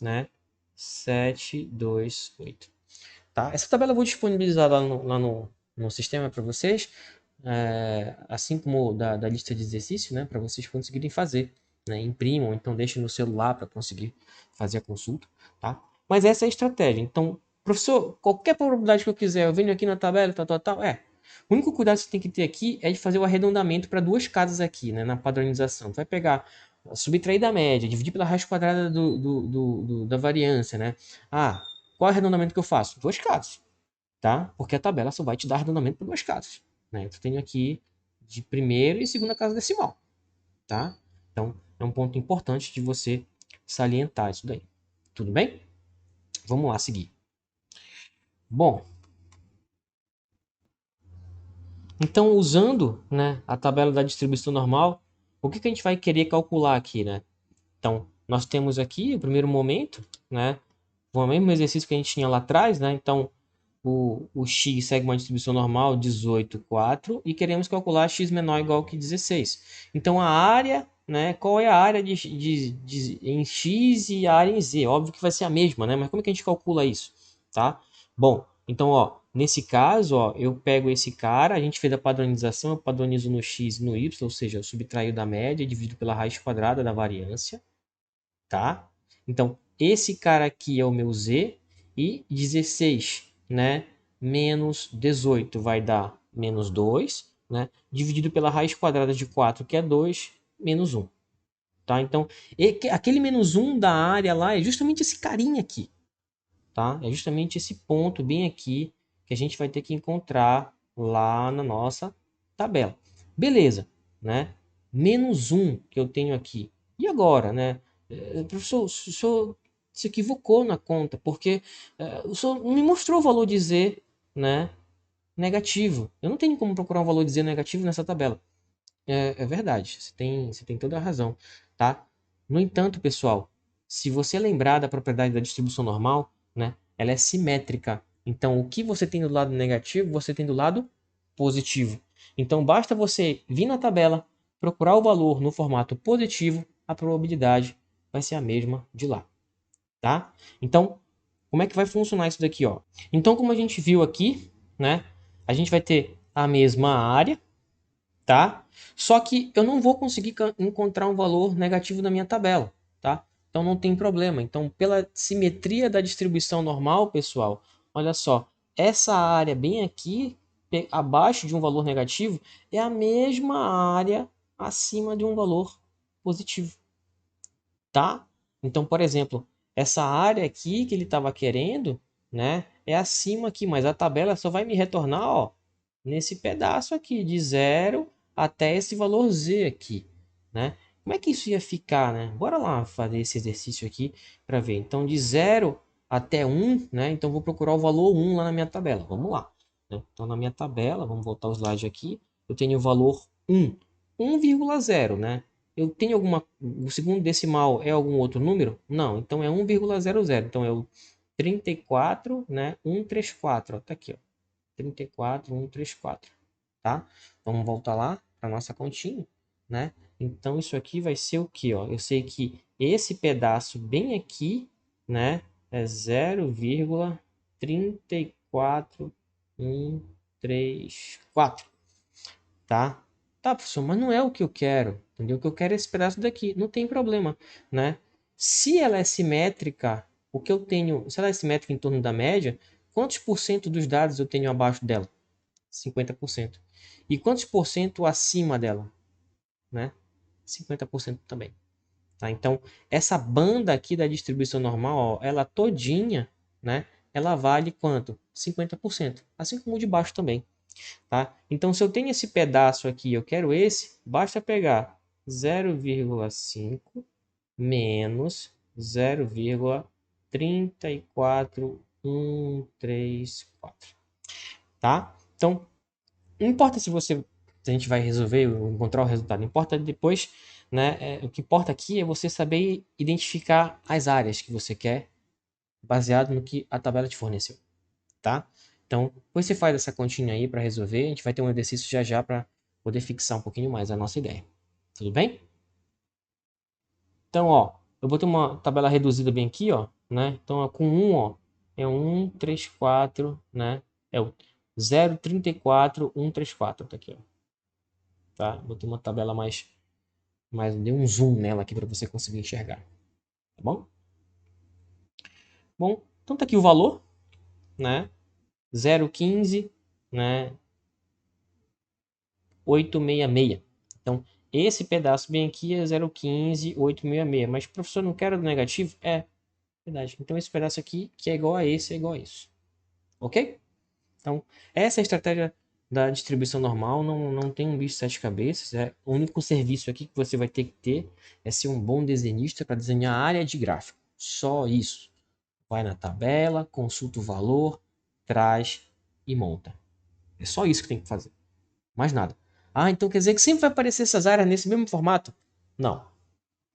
né? 728, tá? Essa tabela eu vou disponibilizar lá no sistema para vocês, assim como da lista de exercícios, né? Para vocês conseguirem fazer, né? Imprimam, então deixem no celular para conseguir fazer a consulta, tá? Mas essa é a estratégia. Então, professor, qualquer probabilidade que eu quiser, eu venho aqui na tabela, tal, tal, tal, o único cuidado que você tem que ter aqui é de fazer o arredondamento para duas casas aqui, né, na padronização. Vai pegar subtrair da média, dividir pela raiz quadrada da variância, né? Ah, qual é o arredondamento que eu faço? Duas casas, tá? Porque a tabela só vai te dar arredondamento por duas casas, né? Então, eu tenho aqui de primeira e segunda casa decimal, tá? Então, é um ponto importante de você salientar isso daí. Tudo bem? Vamos lá seguir. Bom, então usando, né, a tabela da distribuição normal, o que a gente vai querer calcular aqui, né? Então, nós temos aqui o primeiro momento, né? O mesmo exercício que a gente tinha lá atrás, né? Então, o x segue uma distribuição normal, 18, 4, e queremos calcular x menor ou igual que 16. Então, a área, né? Qual é a área em x e a área em z? Óbvio que vai ser a mesma, né? Mas como é que a gente calcula isso, tá? Bom, então, ó, nesse caso, ó, eu pego esse cara, a gente fez a padronização, eu padronizo no x e no y, ou seja, eu subtraio da média, divido pela raiz quadrada da variância, tá? Então, esse cara aqui é o meu z, e 16, né, menos 18 vai dar menos 2, né, dividido pela raiz quadrada de 4, que é 2, menos 1. Tá? Então, aquele menos 1 da área lá é justamente esse carinha aqui. Tá? É justamente esse ponto bem aqui que a gente vai ter que encontrar lá na nossa tabela. Beleza, né? Menos 1 que eu tenho aqui. E agora, né? Professor, o senhor se equivocou na conta, porque o senhor não me mostrou o valor de z, né, negativo. Eu não tenho como procurar um valor de z negativo nessa tabela. É verdade, você tem toda a razão, tá? No entanto, pessoal, se você lembrar da propriedade da distribuição normal, né, ela é simétrica. Então, o que você tem do lado negativo, você tem do lado positivo. Então, basta você vir na tabela, procurar o valor no formato positivo, a probabilidade vai ser a mesma de lá, tá? Então, como é que vai funcionar isso daqui, ó? Então, como a gente viu aqui, né, a gente vai ter a mesma área, tá? Só que eu não vou conseguir encontrar um valor negativo na minha tabela, tá? Então não tem problema. Então, pela simetria da distribuição normal, pessoal, olha só, essa área bem aqui, abaixo de um valor negativo, é a mesma área acima de um valor positivo, tá? Então, por exemplo, essa área aqui que ele estava querendo, né, é acima aqui, mas a tabela só vai me retornar, ó, nesse pedaço aqui, de 0 até esse valor z aqui, né? Como é que isso ia ficar, né? Bora lá fazer esse exercício aqui para ver. Então, de 0 até 1, né? Então, vou procurar o valor 1 lá na minha tabela. Vamos lá, né? Então, na minha tabela, vamos voltar o slide aqui, eu tenho o valor 1, 1,0, né? Eu tenho alguma... O segundo decimal é algum outro número? Não, então é 1,00. Então, é o 34, né? 134, ó, tá aqui, ó. 34, 134, tá? Vamos voltar lá para nossa continha, né? Então, isso aqui vai ser o quê, ó? Eu sei que esse pedaço bem aqui, né, é 0,34134, tá? Tá, professor, mas não é o que eu quero, entendeu? O que eu quero é esse pedaço daqui, não tem problema, né? Se ela é simétrica, o que eu tenho, se ela é simétrica em torno da média, quantos por cento dos dados eu tenho abaixo dela? 50%. E quantos por cento acima dela? Né? 50% também. Tá? Então, essa banda aqui da distribuição normal, ó, ela todinha, né? Ela vale quanto? 50%. Assim como o de baixo também. Tá? Então, se eu tenho esse pedaço aqui, eu quero esse, basta pegar 0,5 menos 0,34134. Tá? Então, não importa se a gente vai resolver ou encontrar o resultado, importa depois, né? O que importa aqui é você saber identificar as áreas que você quer, baseado no que a tabela te forneceu, tá? Então, depois você faz essa continha aí para resolver, a gente vai ter um exercício já já para poder fixar um pouquinho mais a nossa ideia. Tudo bem? Então, ó, eu botei uma tabela reduzida bem aqui, ó, né? Então, ó, com 1, ó, é 1, 3, 4, né? É o 0, 34, 1, 3, 4, tá aqui, ó. Tá? Botei uma tabela mais dei um zoom nela aqui para você conseguir enxergar, tá bom? Bom, então tá aqui o valor, né? 0,15, né? 866. Então, Esse pedaço bem aqui é 0,15,866. Mas, professor, não quero do negativo? É, verdade. Então, esse pedaço aqui, que é igual a esse, é igual a isso. Ok? Então, essa é a estratégia da distribuição normal. Não tem um bicho de sete cabeças. O único serviço aqui que você vai ter que ter é ser um bom desenhista para desenhar a área de gráfico. Só isso. Vai na tabela, consulta o valor, traz e monta. É só isso que tem que fazer. Mais nada. Ah, então quer dizer que sempre vai aparecer essas áreas nesse mesmo formato? Não.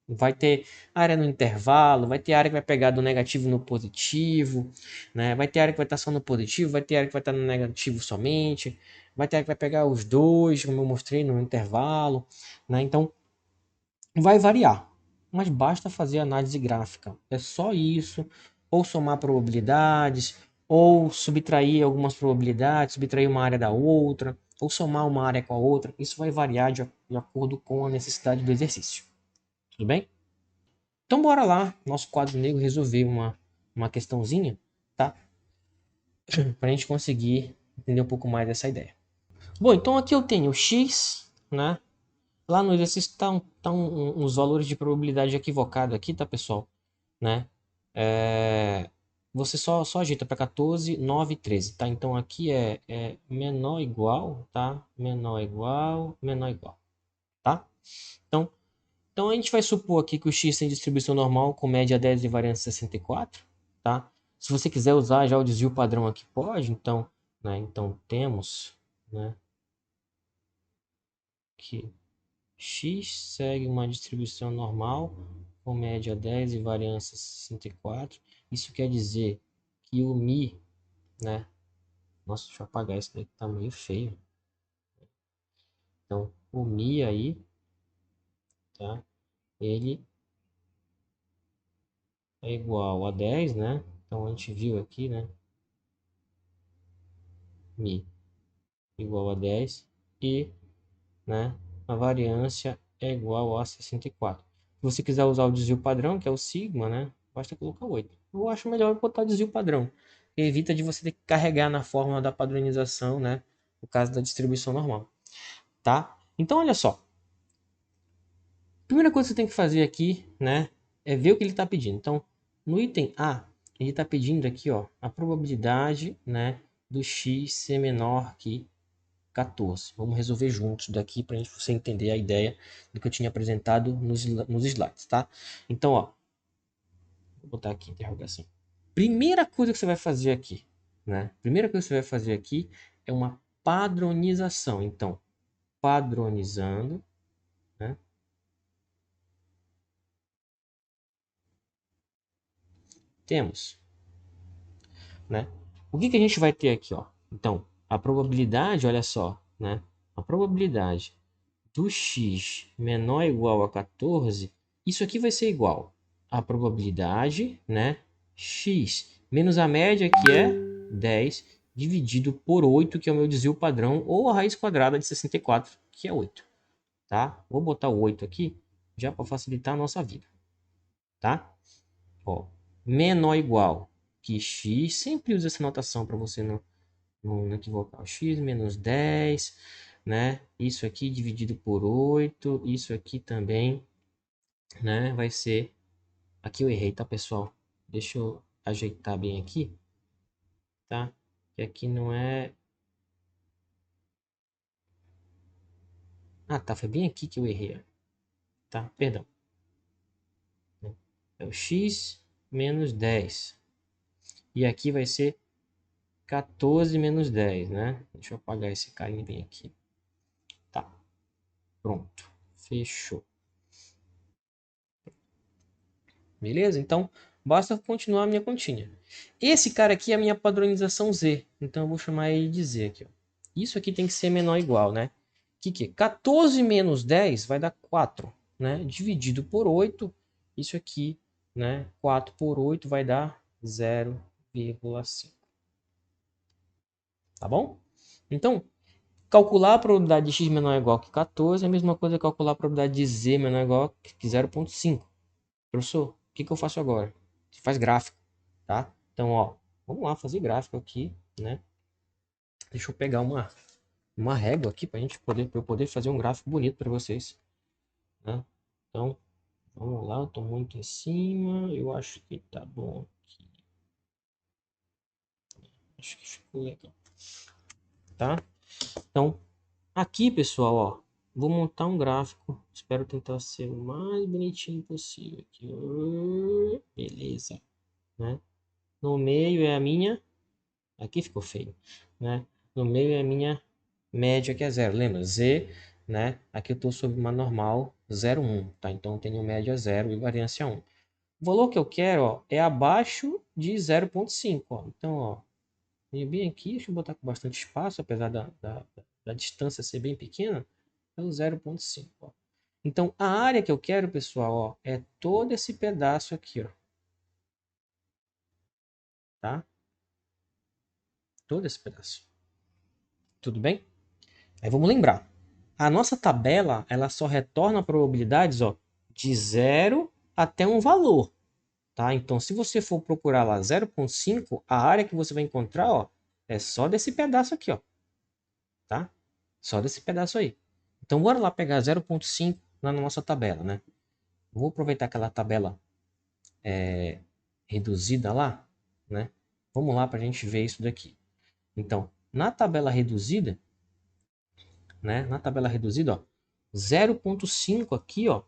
Vai ter área no intervalo, vai ter área que vai pegar do negativo no positivo, né? Vai ter área que vai estar só no positivo, vai ter área que vai estar no negativo somente, vai ter área que vai pegar os dois, como eu mostrei no intervalo, né? Então, vai variar, mas basta fazer análise gráfica. É só isso, ou somar probabilidades, ou subtrair algumas probabilidades, subtrair uma área da outra, ou somar uma área com a outra. Isso vai variar de acordo com a necessidade do exercício. Tudo bem? Então bora lá, nosso quadro negro resolver uma questãozinha, tá? Para a gente conseguir entender um pouco mais dessa ideia. Bom, então aqui eu tenho x, né? Lá no exercício uns valores de probabilidade equivocado aqui, tá, pessoal? Né? Você só ajeita para 14, 9 e 13, tá? Então aqui é menor ou igual, tá? Menor ou igual, menor ou igual, tá? Então a gente vai supor aqui que o x tem distribuição normal com média 10 e variância 64, tá? Se você quiser usar já o desvio padrão aqui, pode. Então, né? Então temos, né, que x segue uma distribuição normal com média 10 e variância 64. Isso quer dizer que o mi, né? Nossa, deixa eu apagar isso daí que tá meio feio. Então, o mi aí, tá? Ele é igual a 10, né? Então a gente viu aqui, né? Mi igual a 10 e, né, a variância é igual a 64. Se você quiser usar o desvio padrão, que é o sigma, né, basta colocar 8. Eu acho melhor botar desvio padrão. Evita de você ter que carregar na fórmula da padronização, né, no caso da distribuição normal, tá? Então, olha só. Primeira coisa que você tem que fazer aqui, né, é ver o que ele está pedindo. Então, no item A, ele está pedindo aqui, ó, a probabilidade, né, do x ser menor que 14. Vamos resolver juntos daqui para você entender a ideia do que eu tinha apresentado nos slides, tá? Então, ó, vou botar aqui interrogação. Primeira coisa que você vai fazer aqui, né? Primeira coisa que você vai fazer aqui é uma padronização. Então, padronizando, né? Temos, né? O que que a gente vai ter aqui, ó? Então, a probabilidade, olha só, né? A probabilidade do x menor ou igual a 14, isso aqui vai ser igual a probabilidade, né? X menos a média, que é 10, dividido por 8, que é o meu desvio padrão, ou a raiz quadrada de 64, que é 8. Tá? Vou botar o 8 aqui, já para facilitar a nossa vida. Tá? Ó, menor ou igual que x, sempre usa essa notação para você não equivocar. X menos 10, né? Isso aqui dividido por 8, isso aqui também, né? Vai ser... Aqui eu errei, tá, pessoal? Deixa eu ajeitar bem aqui, tá? Que aqui não é... Ah, tá, foi bem aqui que eu errei, ó. Tá? Perdão. É o x menos 10. E aqui vai ser 14 menos 10, né? Deixa eu apagar esse carinha bem aqui. Tá, pronto. Fechou. Beleza? Então, basta continuar a minha continha. Esse cara aqui é a minha padronização Z. Então, eu vou chamar ele de Z aqui. Ó. Isso aqui tem que ser menor ou igual, né? Que 14 menos 10 vai dar 4, né? Dividido por 8, isso aqui, né? 4 por 8 vai dar 0,5. Tá bom? Então, calcular a probabilidade de x menor ou igual que 14 é a mesma coisa que calcular a probabilidade de z menor ou igual que 0,5. Professor, o que eu faço agora? Você faz gráfico, tá? Então, ó, vamos lá fazer gráfico aqui, né? Deixa eu pegar uma régua aqui para eu poder fazer um gráfico bonito para vocês. né? Então, vamos lá, eu estou muito em cima, eu acho que tá bom aqui. Acho que ficou legal, tá? Então, aqui, pessoal, ó, vou montar um gráfico. Espero tentar ser o mais bonitinho possível aqui. Beleza, né? No meio é a minha... Aqui ficou feio, né? No meio é a minha média, que é zero. Lembra? Z, né? Aqui eu estou sobre uma normal 0,1, tá? Então eu tenho média 0 e variância 1. O valor que eu quero, ó, é abaixo de 0,5, ó. Então, ó, venho bem aqui, deixa eu botar com bastante espaço, apesar da distância ser bem pequena, é o 0,5, ó. Então, a área que eu quero, pessoal, ó, é todo esse pedaço aqui, ó, tá? Todo esse pedaço. Tudo bem? Aí vamos lembrar. A nossa tabela, ela só retorna probabilidades, ó, de 0 até um valor, tá? Então, se você for procurar lá 0,5, a área que você vai encontrar, ó, é só desse pedaço aqui, ó, tá? Só desse pedaço aí. Então, bora lá pegar 0,5 na nossa tabela, né? Vou aproveitar aquela tabela reduzida lá, né? Vamos lá para a gente ver isso daqui. Então, na tabela reduzida, né? Na tabela reduzida, ó, 0,5 aqui, ó,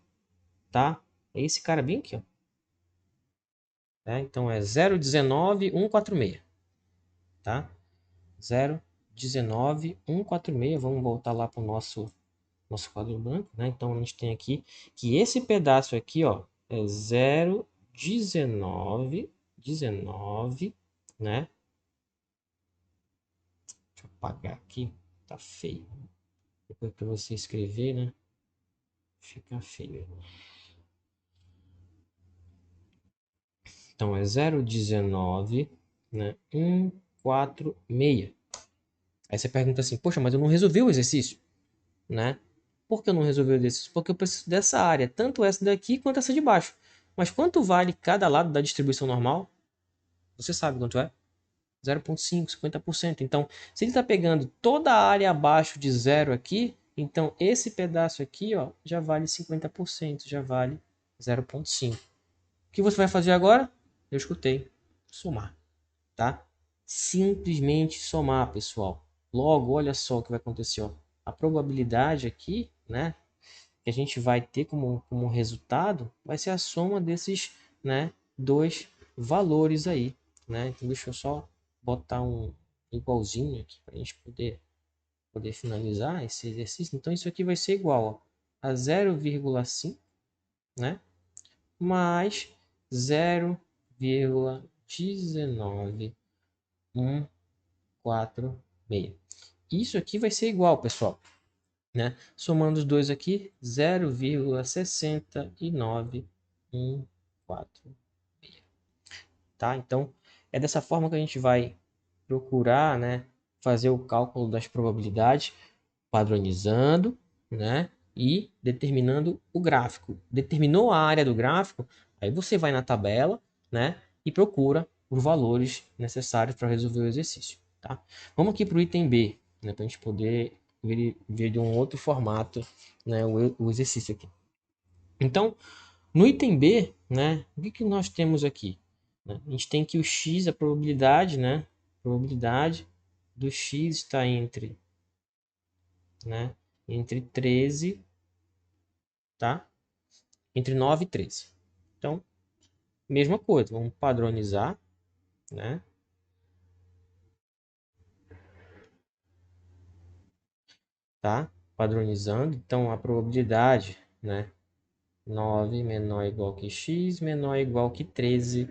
tá? É esse cara bem aqui, ó. Então é 0,19146, tá? 0,19146. Vamos voltar lá para o nosso quadro branco, né? Então a gente tem aqui que esse pedaço aqui, ó, é 0,19, né? Deixa eu apagar aqui, tá feio. Depois para você escrever, né? Fica feio. Então é 0,19, né? 146. Aí você pergunta assim, poxa, mas eu não resolvi o exercício, né? Por que eu não resolvi o exercício? Porque eu preciso dessa área, tanto essa daqui quanto essa de baixo. Mas quanto vale cada lado da distribuição normal? Você sabe quanto é? 0,5, 50%. Então, se ele está pegando toda a área abaixo de zero aqui, então esse pedaço aqui, ó, já vale 50%, já vale 0,5. O que você vai fazer agora? Eu escutei. Somar, tá? Simplesmente somar, pessoal. Logo, olha só o que vai acontecer, ó. A probabilidade aqui, né, que a gente vai ter como resultado vai ser a soma desses, né, dois valores aí, né? Então deixa eu só botar um igualzinho aqui para a gente poder finalizar esse exercício. Então isso aqui vai ser igual, ó, a 0,5, né, mais 0,19146. Isso aqui vai ser igual, pessoal, né? Somando os dois aqui, 0,69146, tá? Então, é dessa forma que a gente vai procurar, né, fazer o cálculo das probabilidades, padronizando, né, e determinando o gráfico. Determinou a área do gráfico, aí você vai na tabela, né, e procura os valores necessários para resolver o exercício, tá? Vamos aqui para o item B, né, para a gente poder ver de um outro formato, né, o exercício aqui. Então, no item B, né, o que nós temos aqui? A gente tem que o x, a probabilidade, né, probabilidade do x está entre, né, entre 13, tá? Entre 9 e 13. Então, mesma coisa, vamos padronizar, né? Tá? Padronizando, então a probabilidade, né? 9 menor ou igual que x, menor ou igual que 13.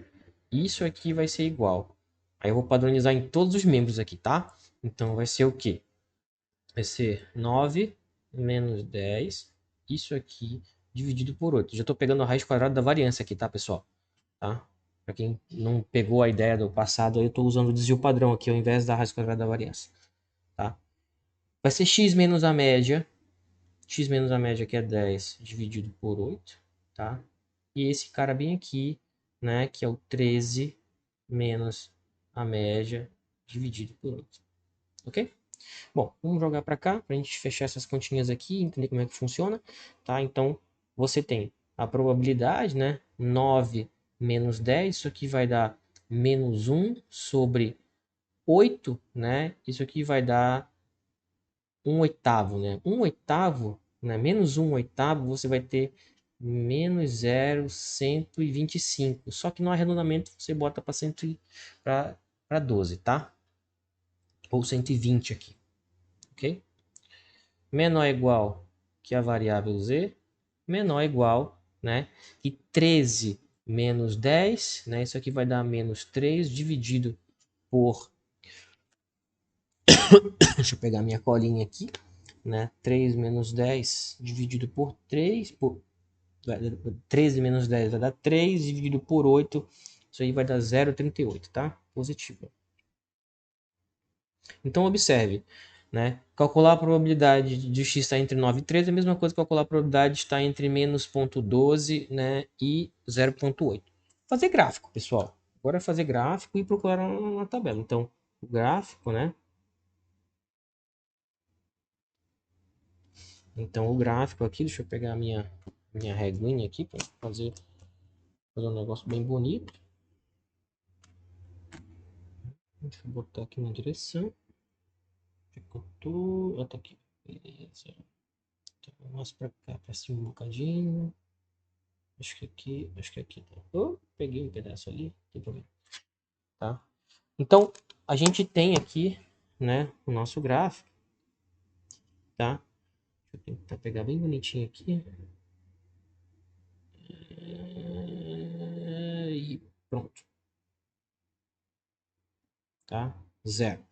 Isso aqui vai ser igual. Aí eu vou padronizar em todos os membros aqui, tá? Então vai ser o quê? Vai ser 9 menos 10. Isso aqui dividido por 8. Já estou pegando a raiz quadrada da variância aqui, tá, pessoal? Tá? Para quem não pegou a ideia do passado, eu estou usando o desvio padrão aqui ao invés da raiz quadrada da variância. Tá? Vai ser x menos a média. X menos a média que é 10 dividido por 8, tá? E esse cara bem aqui, né, que é o 13 menos a média dividido por 8. Ok? Bom, vamos jogar para cá, para a gente fechar essas continhas aqui, entender como é que funciona, tá? Então, você tem a probabilidade, né? 9 menos 10, isso aqui vai dar menos 1 sobre 8, né? Isso aqui vai dar 1 oitavo, né? 1 oitavo, né? Menos 1 oitavo, você vai ter menos 0,125. Só que no arredondamento você bota para 12, tá? Ou 120 aqui, ok? Menor ou igual que a variável z, menor ou igual, né? Que 13 menos 10, né? Isso aqui vai dar menos 3 dividido por... Deixa eu pegar minha colinha aqui, né? 3 menos 10 dividido por 3, 13 menos 10 vai dar 3 dividido por 8, isso aí vai dar 0,38, tá? Positivo. Então, observe, né? Calcular a probabilidade de x estar entre 9 e 13 é a mesma coisa que calcular a probabilidade de estar entre menos 0,12, né, e 0,8. Fazer gráfico, pessoal. Agora é fazer gráfico e procurar na tabela. Então, o gráfico, né? Então, o gráfico aqui, deixa eu pegar a minha reguinha aqui para fazer um negócio bem bonito. Deixa eu botar aqui na direção. Tá aqui. Beleza. Então, mais para cá, para cima um bocadinho. Acho que aqui tá. Oh, peguei um pedaço ali, não tem problema. Tá? Então, a gente tem aqui, né, o nosso gráfico, tá? Deixa eu tentar pegar bem bonitinho aqui. E pronto. Tá? Zero.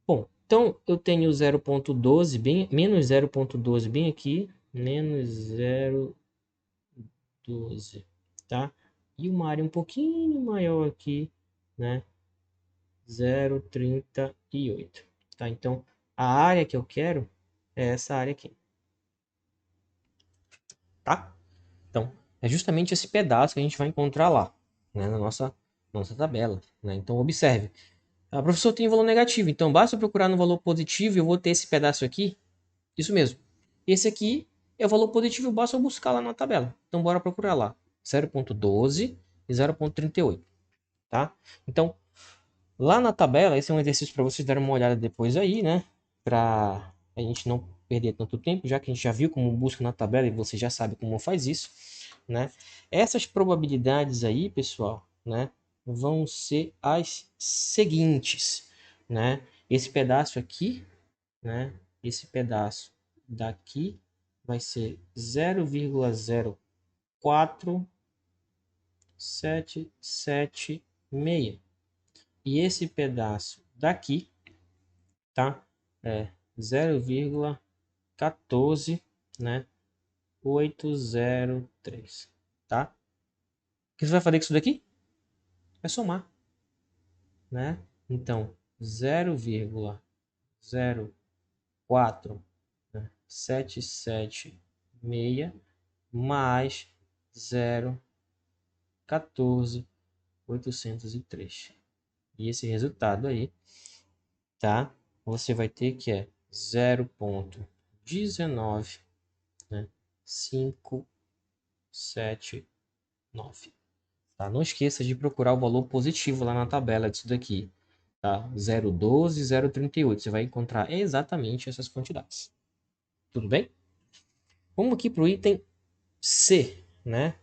Bom, então eu tenho 0,12 bem, menos 0,12 bem aqui, menos 0,12, tá? E uma área um pouquinho maior aqui, né? 0,38, tá? Então, a área que eu quero é essa área aqui, tá? Então, é justamente esse pedaço que a gente vai encontrar lá, né? Na nossa tabela, né? Então, observe. A professor tem valor negativo, então basta eu procurar no valor positivo e eu vou ter esse pedaço aqui. Isso mesmo. Esse aqui é o valor positivo, basta eu buscar lá na tabela. Então, bora procurar lá. 0,12 e 0,38, tá? Então, lá na tabela, esse é um exercício para vocês darem uma olhada depois aí, né? Para a gente não perder tanto tempo, já que a gente já viu como busca na tabela e você já sabe como faz isso, né? Essas probabilidades aí, pessoal, né? Vão ser as seguintes, né? Esse pedaço aqui, né? Esse pedaço daqui vai ser 0,04776. E esse pedaço daqui, tá? É 0,14, né? 803, tá? O que você vai fazer com isso daqui? É somar, né? Então, 0,04, né? 776 mais 0,14,803. E esse resultado aí, tá? Você vai ter que é 0,19, né? 579. Tá? Não esqueça de procurar o valor positivo lá na tabela disso daqui. Tá? 0,12 e 0,38. Você vai encontrar exatamente essas quantidades. Tudo bem? Vamos aqui para o item C, né?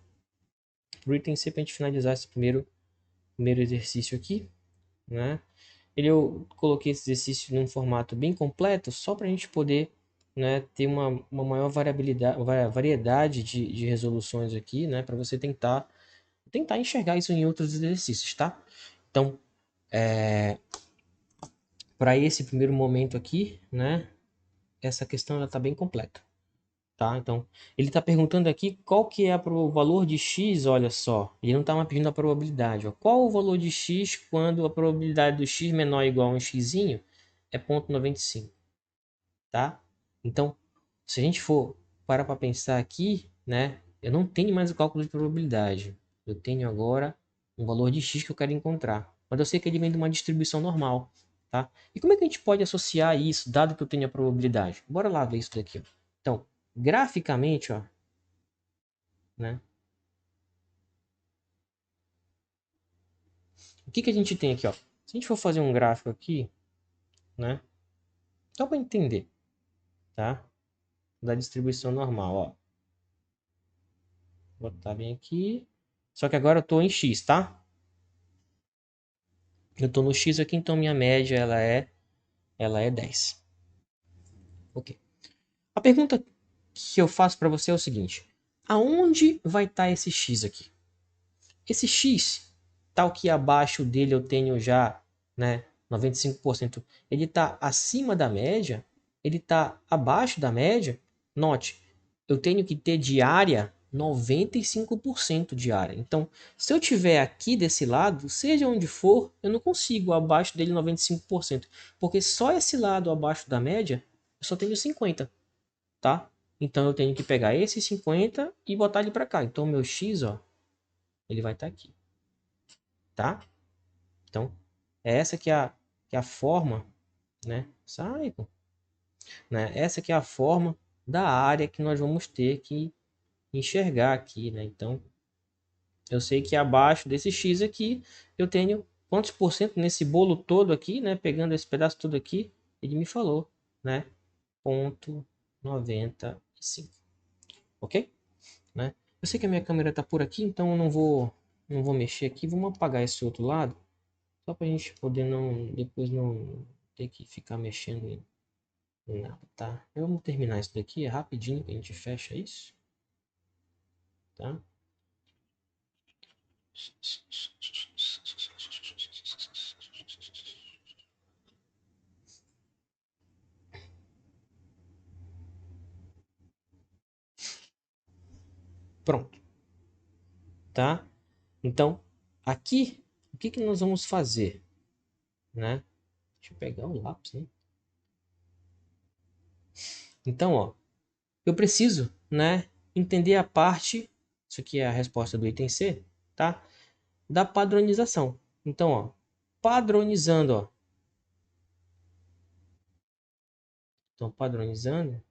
Para o item C, para a gente finalizar esse primeiro exercício aqui, né? Eu coloquei esse exercício num formato bem completo, só para a gente poder, né, ter uma maior variedade de resoluções aqui, né? Para você tentar enxergar isso em outros exercícios, tá? Então, para esse primeiro momento aqui, né, essa questão está bem completa, tá? Então, ele está perguntando aqui qual que é o valor de x, olha só, ele não está mais pedindo a probabilidade, ó. Qual o valor de x quando a probabilidade do x menor ou igual a um x é 0,95, tá? Então, se a gente for para pensar aqui, né, eu não tenho mais o cálculo de probabilidade, eu tenho agora um valor de x que eu quero encontrar, mas eu sei que ele vem de uma distribuição normal, tá? E como é que a gente pode associar isso, dado que eu tenho a probabilidade? Bora lá ver isso daqui, ó. Então, graficamente, ó, né? O que que a gente tem aqui, ó? Se a gente for fazer um gráfico aqui, né? Só para entender, tá? Da distribuição normal, ó. Vou botar bem aqui. Só que agora eu tô em X, tá? Eu tô no X aqui, então minha média ela é 10. Ok. A pergunta que eu faço para você é o seguinte: aonde vai estar esse X aqui? Esse X, tal que abaixo dele eu tenho já, né, 95%, ele está acima da média, ele está abaixo da média. Note, eu tenho que ter de área 95% de área. Então, se eu tiver aqui desse lado, seja onde for, eu não consigo abaixo dele 95%, porque só esse lado abaixo da média, eu só tenho 50, tá? Então eu tenho que pegar esse 50 e botar ele para cá. Então o meu X, ó, ele vai estar aqui, tá? Então, essa que é a forma, né? Sai, pô. Né? Essa que é a forma da área que nós vamos ter que enxergar aqui, né? Então, eu sei que abaixo desse X aqui, eu tenho quantos por cento nesse bolo todo aqui, né? Pegando esse pedaço todo aqui, ele me falou, né? 0,95, ok? Né? Eu sei que a minha câmera está por aqui, então eu não vou mexer aqui. Vamos apagar esse outro lado, só para a gente poder depois não ter que ficar mexendo em nada, tá? Vamos terminar isso daqui, é rapidinho que a gente fecha isso, tá? Pronto, tá? Então, aqui, o que que nós vamos fazer, né? Deixa eu pegar o lápis, né? Então, ó, eu preciso, né, entender a parte, isso aqui é a resposta do item C, tá? Da padronização. Então, ó, padronizando, ó. Então, padronizando,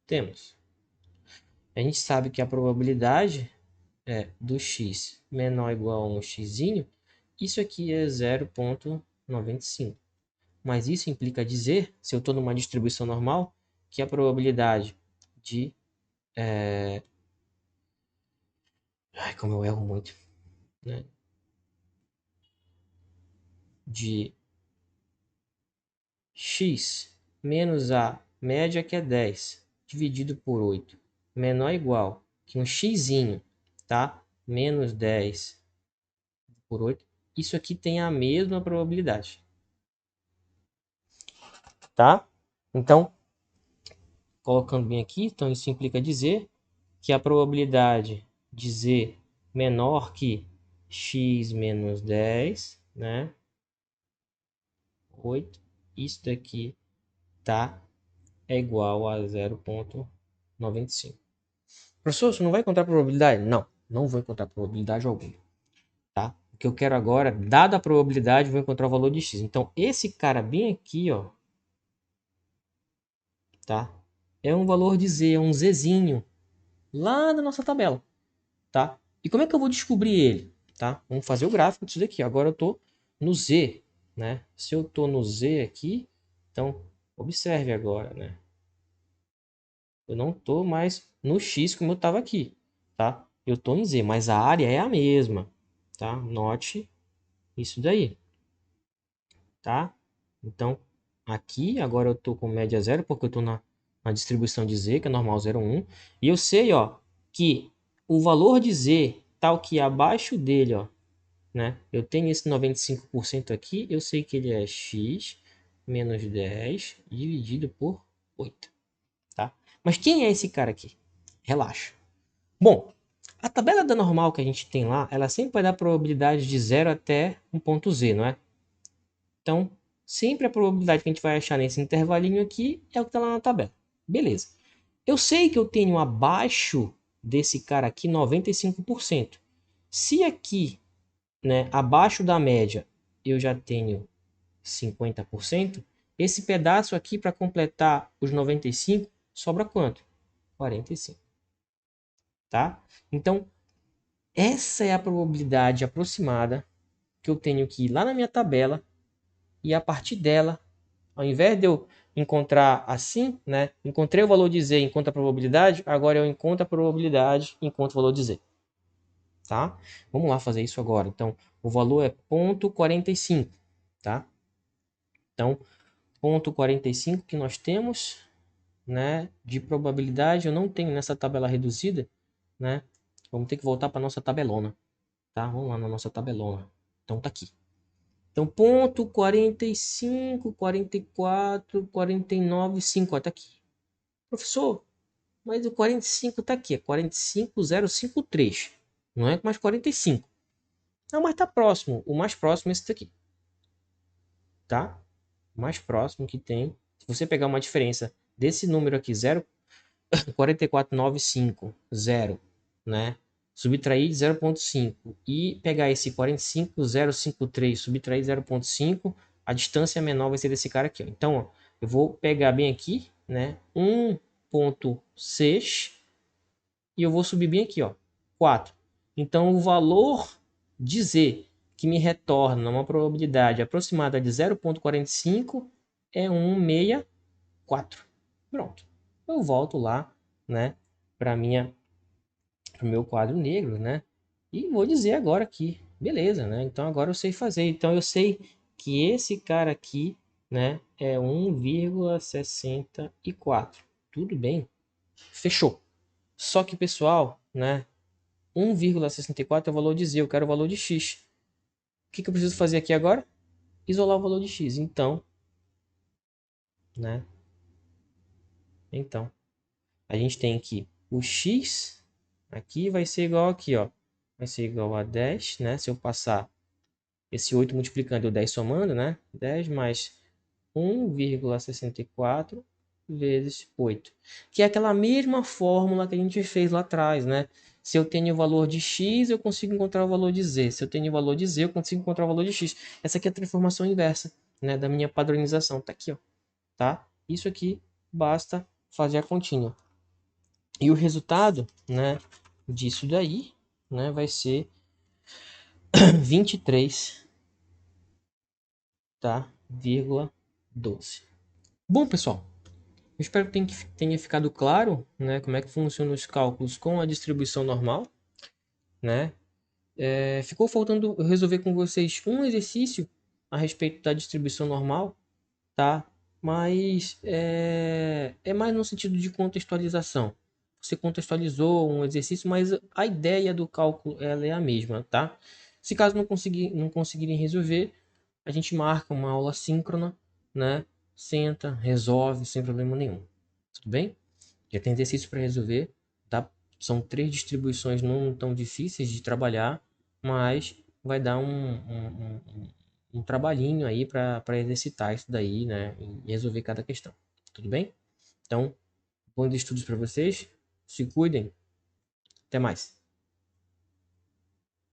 temos. A gente sabe que a probabilidade é do x menor ou igual a um x, isso aqui é 0,95. Mas isso implica dizer, se eu estou numa distribuição normal, que a probabilidade de... Ai, como eu erro muito, né? De x menos a média, que é 10, dividido por 8, menor ou igual que um x, tá? Menos 10 por 8. Isso aqui tem a mesma probabilidade, tá? Então, colocando bem aqui, então isso implica dizer que a probabilidade de z menor que x menos 10, né? 8, isso daqui, tá? É igual a 0,95. Professor, você não vai encontrar probabilidade? Não, não vou encontrar probabilidade alguma, tá? O que eu quero agora, dada a probabilidade, vou encontrar o valor de x. Então, esse cara bem aqui, ó, tá? É um valor de z, é um zzinho, lá na nossa tabela, tá? E como é que eu vou descobrir ele, tá? Vamos fazer o gráfico disso daqui. Agora eu tô no z, né? Se eu tô no z aqui, então, observe agora, né? Eu não tô mais no x como eu estava aqui, tá? Eu tô em z, mas a área é a mesma, tá? Note isso daí, tá? Então, aqui agora eu tô com média zero, porque eu tô na distribuição de z, que é normal 0,1. E eu sei, ó, que o valor de z, tal que abaixo dele, ó, né? Eu tenho esse 95% aqui, eu sei que ele é x menos 10 dividido por 8, tá? Mas quem é esse cara aqui? Relaxa. Bom, a tabela da normal que a gente tem lá, ela sempre vai dar probabilidade de 0 até um ponto z, não é? Então, sempre a probabilidade que a gente vai achar nesse intervalinho aqui é o que está lá na tabela. Beleza. Eu sei que eu tenho abaixo desse cara aqui 95%. Se aqui, né, abaixo da média, eu já tenho 50%, esse pedaço aqui para completar os 95, sobra quanto? 45. tá? Então, essa é a probabilidade aproximada que eu tenho que ir lá na minha tabela e a partir dela, ao invés de eu encontrar assim, né? Encontrei o valor de Z, encontro a probabilidade, agora eu encontro a probabilidade, encontro o valor de Z, tá? Vamos lá fazer isso agora. Então, o valor é 0,45, tá? Então, 0,45 que nós temos, né, de probabilidade, eu não tenho nessa tabela reduzida, né? Vamos ter que voltar para nossa tabelona, tá? Vamos lá na nossa tabelona. Então tá aqui. Então, ponto 45, 44, 49, 5, ó, tá aqui. Professor, mas o 45 tá aqui, é 45053. Não é mais 45. Não, mas tá próximo. O mais próximo é esse daqui, tá? O mais próximo que tem. Se você pegar uma diferença desse número aqui, 44950, né? Subtrair 0,5 e pegar esse 45053, subtrair 0,5, a distância menor vai ser desse cara aqui, ó. Então, ó, eu vou pegar bem aqui, né? 1,6 e eu vou subir bem aqui, ó, 4. Então, o valor de Z que me retorna uma probabilidade aproximada de 0,45 é 164. Pronto. Eu volto lá, né, para o meu quadro negro, né? E vou dizer agora aqui, beleza, né? Então agora eu sei fazer. Então eu sei que esse cara aqui, né, é 1,64. Tudo bem? Fechou. Só que, pessoal, né, 1,64 é o valor de Z, eu quero o valor de X. O que eu preciso fazer aqui agora? Isolar o valor de X. Então, né? Então, a gente tem que o X aqui vai ser igual aqui, ó. Vai ser igual a 10, né? Se eu passar esse 8 multiplicando e o 10 somando, né? 10 mais 1,64 vezes 8. Que é aquela mesma fórmula que a gente fez lá atrás, né? Se eu tenho o valor de x, eu consigo encontrar o valor de z. Se eu tenho o valor de z, eu consigo encontrar o valor de x. Essa aqui é a transformação inversa, né, da minha padronização. Tá aqui, ó. Tá? Isso aqui basta fazer a continha. E o resultado, né, disso daí, né, vai ser 23, tá? Vírgula 12. Bom, pessoal, eu espero que tenha ficado claro, né, como é que funcionam os cálculos com a distribuição normal, né? Ficou faltando eu resolver com vocês um exercício a respeito da distribuição normal, tá? Mas é mais no sentido de contextualização. Você contextualizou um exercício, mas a ideia do cálculo ela é a mesma, tá? Se caso não conseguirem resolver, a gente marca uma aula síncrona, né? Senta, resolve sem problema nenhum. Tudo bem? Já tem exercício para resolver, tá? São 3 distribuições não tão difíceis de trabalhar, mas vai dar um trabalhinho aí para exercitar isso daí, né? E resolver cada questão. Tudo bem? Então, bons estudos para vocês. Se cuidem. Até mais.